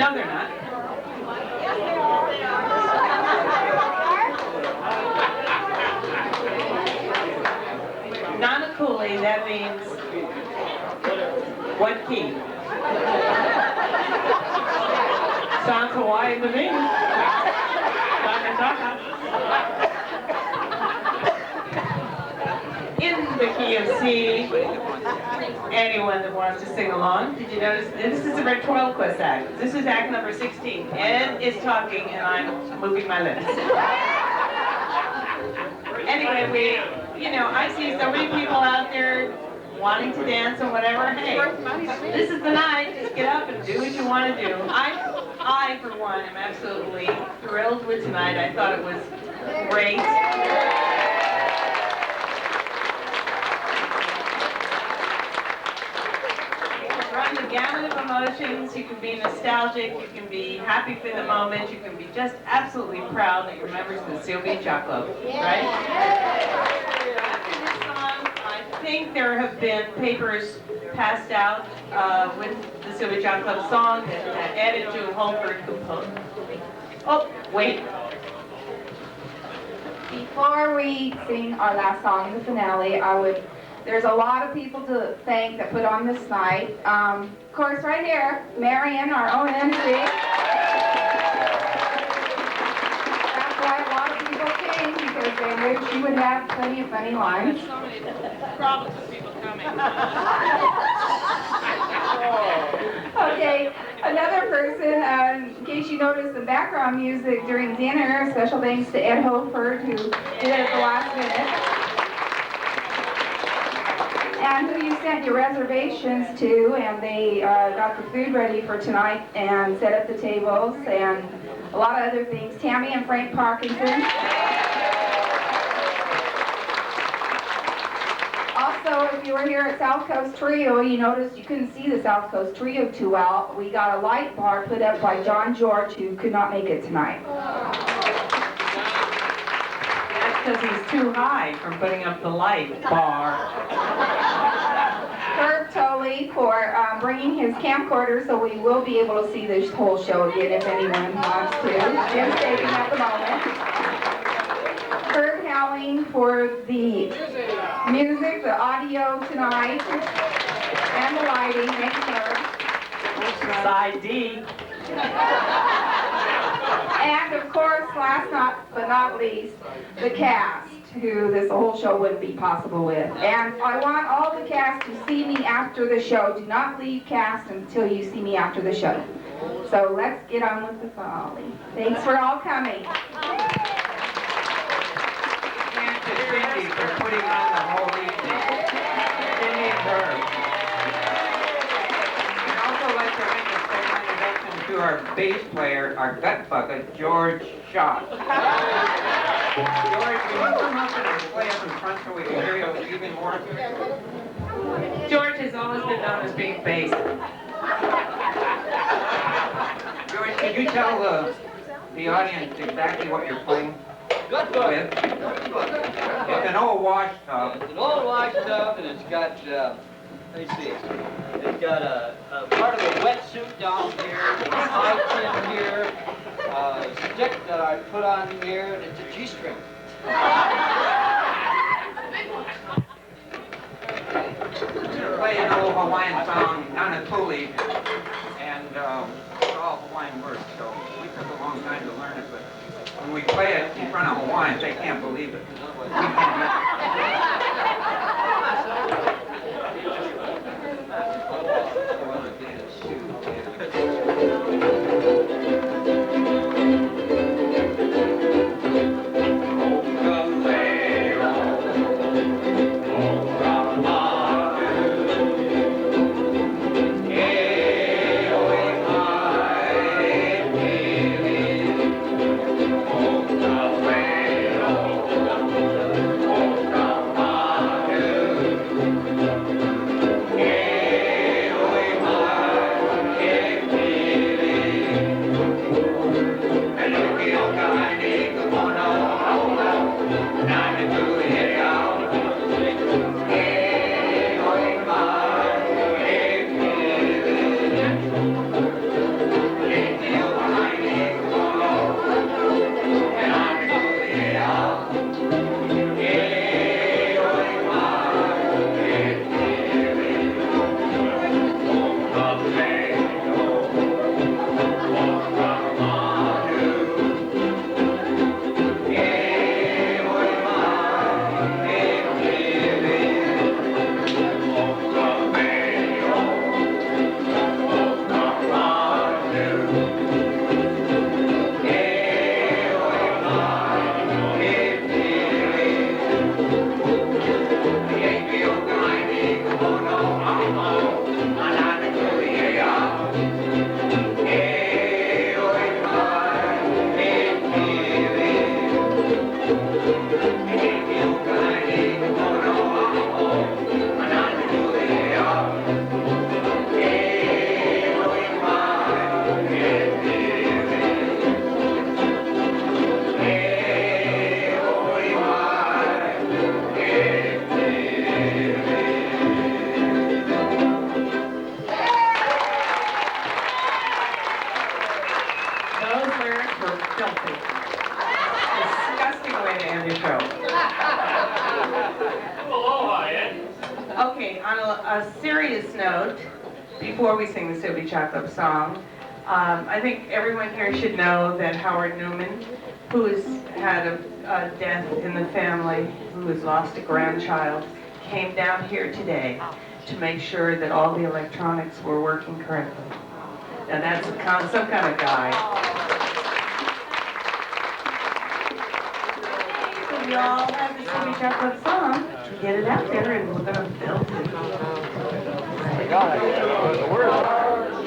No, they're not. Non-Akuli, that means what key? Sounds Hawaiian to me. Taka. In the key of C, anyone that wants to sing along. Did you notice? This is a ventriloquist act. This is act number 16. Ed is talking and I'm moving my lips. Anyway, I see so many people out there wanting to dance and whatever. Hey, this is the night. Just get up and do what you want to do. I, for one, am absolutely thrilled with tonight. I thought it was great. Run the gamut of emotions. You can be nostalgic. You can be happy for the moment. You can be just absolutely proud that you're members of the SlBYC Yacht Club, right? After this song, I think there have been papers passed out with the SlBYC Yacht Club song that Ed and June Holford composed. Oh, wait. Before we sing our last song, the finale, there's a lot of people to thank that put on this night. Of course, right here, Marion, our own MC. That's why a lot of people came, because they knew she would have plenty of funny lines. So many problems with people coming. Okay, another person, in case you noticed the background music during dinner, special thanks to Ed Holford, who did it at the last minute. And who you sent your reservations to, and they got the food ready for tonight and set up the tables and a lot of other things. Tammy and Frank Parkinson. Also, if you were here at South Coast Trio, you noticed you couldn't see the South Coast Trio too well. We got a light bar put up by John George, who could not make it tonight. That's because he's too high from putting up the light bar. Herb Tolley for bringing his camcorder, so we will be able to see this whole show again if anyone wants to. Jim's taking at the moment. Herb Howling for the music, the audio tonight, and the lighting. Thanks, Herb. Side D. And of course, last but not least, the cast, who this whole show wouldn't be possible with. And I want all the cast to see me after the show. Do not leave cast until you see me after the show. So let's get on with the finale. Thanks for all coming. Thank you, Cindy, for putting on the whole evening. Cindy and Herb. I'd also like to make a special introduction to our bass player, our gut bucket, George Shaw. George, will you come up and play up in front so we can hear you even more? George has always been known as being bass. George, could you tell the audience exactly what you're playing with? It's an old wash tub. It's an old wash tub, and it's got, let me see, it's got a part of a wetsuit down here, pipes in here, a stick that I put on here, and it's a G-string. Play an old Hawaiian song, Nanakuli, and it's all Hawaiian words, so we took a long time to learn it, but when we play it in front of Hawaiians, they can't believe it. We can't. lyrics were filthy. Disgusting way to end a show. Aloha, Ed. Okay, on a serious note, before we sing the SlBYC Chocolate song, I think everyone here should know that Howard Newman, who has had a death in the family, who has lost a grandchild, came down here today to make sure that all the electronics were working correctly. Now that's some kind of guy. So we all have the SlBYC Chocolate song. Get it out there and we're gonna build it.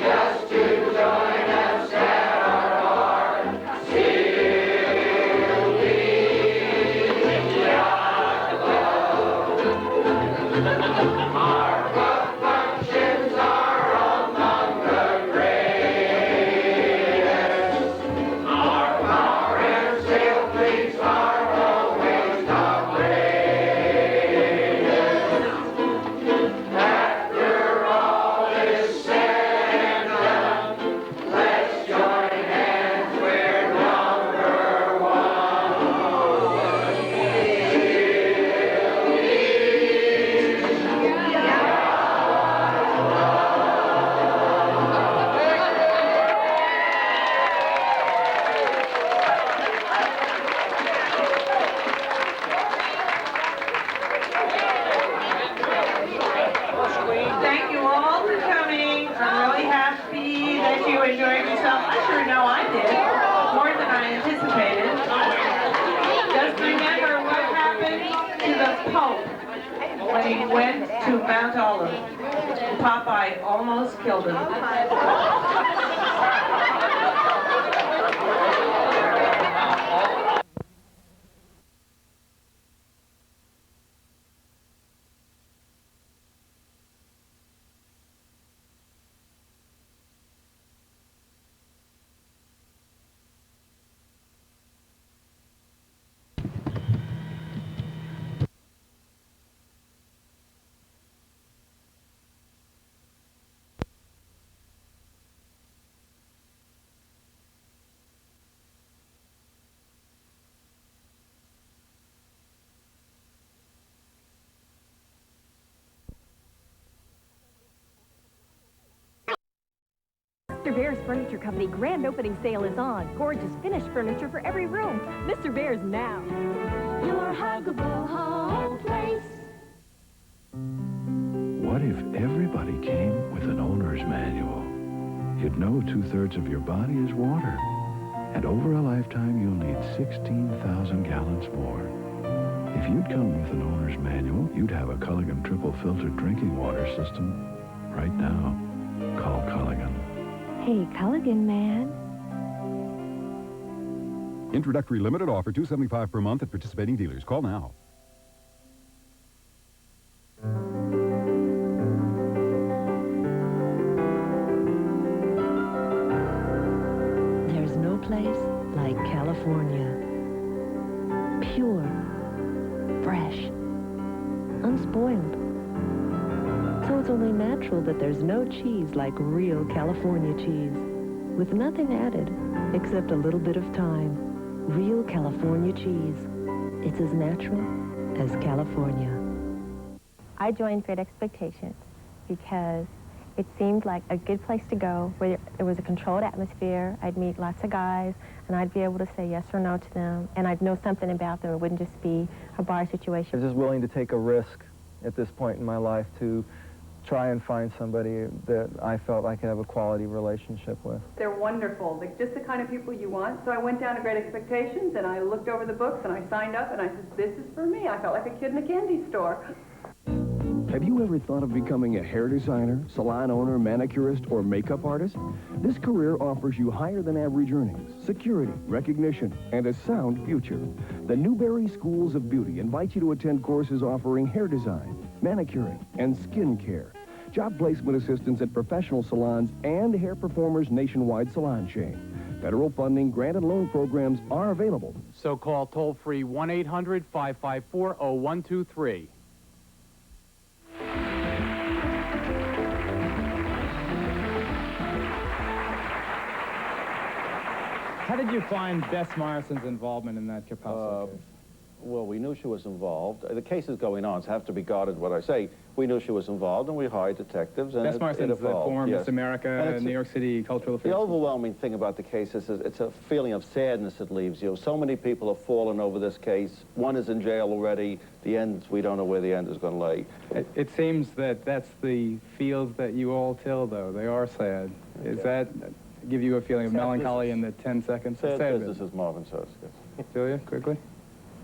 Just to join us at our heart, SlBYC Talent. Our club functions are among the greatest. Our power and sail fleets are always the greatest. After all is said and done, let's join hands, we're number one. Thank you all for coming. I'm really happy that you enjoyed yourself. I sure know I did, more than I anticipated. Just remember what happened to the Pope when he went to Mount Olive. Popeye almost killed him. Mr. Bear's Furniture Company grand opening sale is on. Gorgeous finished furniture for every room. Mr. Bear's now. Your huggable home place. What if everybody came with an owner's manual? You'd know 2/3 of your body is water. And over a lifetime, you'll need 16,000 gallons more. If you'd come with an owner's manual, you'd have a Culligan triple filtered drinking water system right now. Call Culligan. Hey, Culligan man. Introductory limited offer, $275 per month at participating dealers. Call now. There's no place like California. Pure, fresh, unspoiled. So it's only natural that there's no cheese like real California cheese, with nothing added except a little bit of time. Real California cheese. It's as natural as California. I joined Great Expectations because it seemed like a good place to go, where there was a controlled atmosphere. I'd meet lots of guys, and I'd be able to say yes or no to them, and I'd know something about them. It wouldn't just be a bar situation. I was just willing to take a risk at this point in my life to try and find somebody that I felt I could have a quality relationship with. They're wonderful. They're just the kind of people you want. So I went down to Great Expectations, and I looked over the books, and I signed up, and I said, this is for me. I felt like a kid in a candy store. Have you ever thought of becoming a hair designer, salon owner, manicurist, or makeup artist? This career offers you higher than average earnings, security, recognition, and a sound future. The Newberry Schools of Beauty invite you to attend courses offering hair design, manicuring, and skin care, job placement assistance at professional salons and Hair Performers nationwide salon chain. Federal funding, grant and loan programs are available. So call toll-free 1-800-554-0123. How did you find Bess Morrison's involvement in that capacity? Well, we knew she was involved. The case is going on, so I have to be guarded what I say. We knew she was involved, and we hired detectives. And Bess Morrison is the former Miss America And New York City Cultural Affairs. The overwhelming thing about the case is it's a feeling of sadness it leaves you. So many people have fallen over this case. One is in jail already. The end, we don't know where the end is going to lay. It seems that that's the feels that you all tell, though. They are sad. Does that give you a feeling of melancholy in the 10 seconds? Sad business, as Marvin says. Yes. Julia, quickly.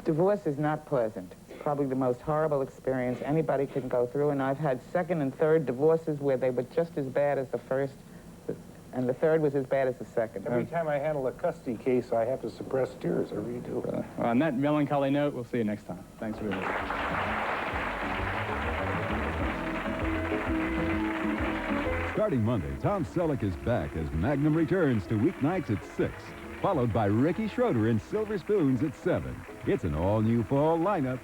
Divorce is not pleasant. It's probably the most horrible experience anybody can go through, and I've had second and third divorces where they were just as bad as the first, and the third was as bad as the second. Every time I handle a custody case, I have to suppress tears. I really do. On that melancholy note, we'll see you next time. Thanks for being here. Starting Monday, Tom Selleck is back as Magnum returns to weeknights at 6, followed by Ricky Schroeder in Silver Spoons at 7. It's an all-new fall lineup.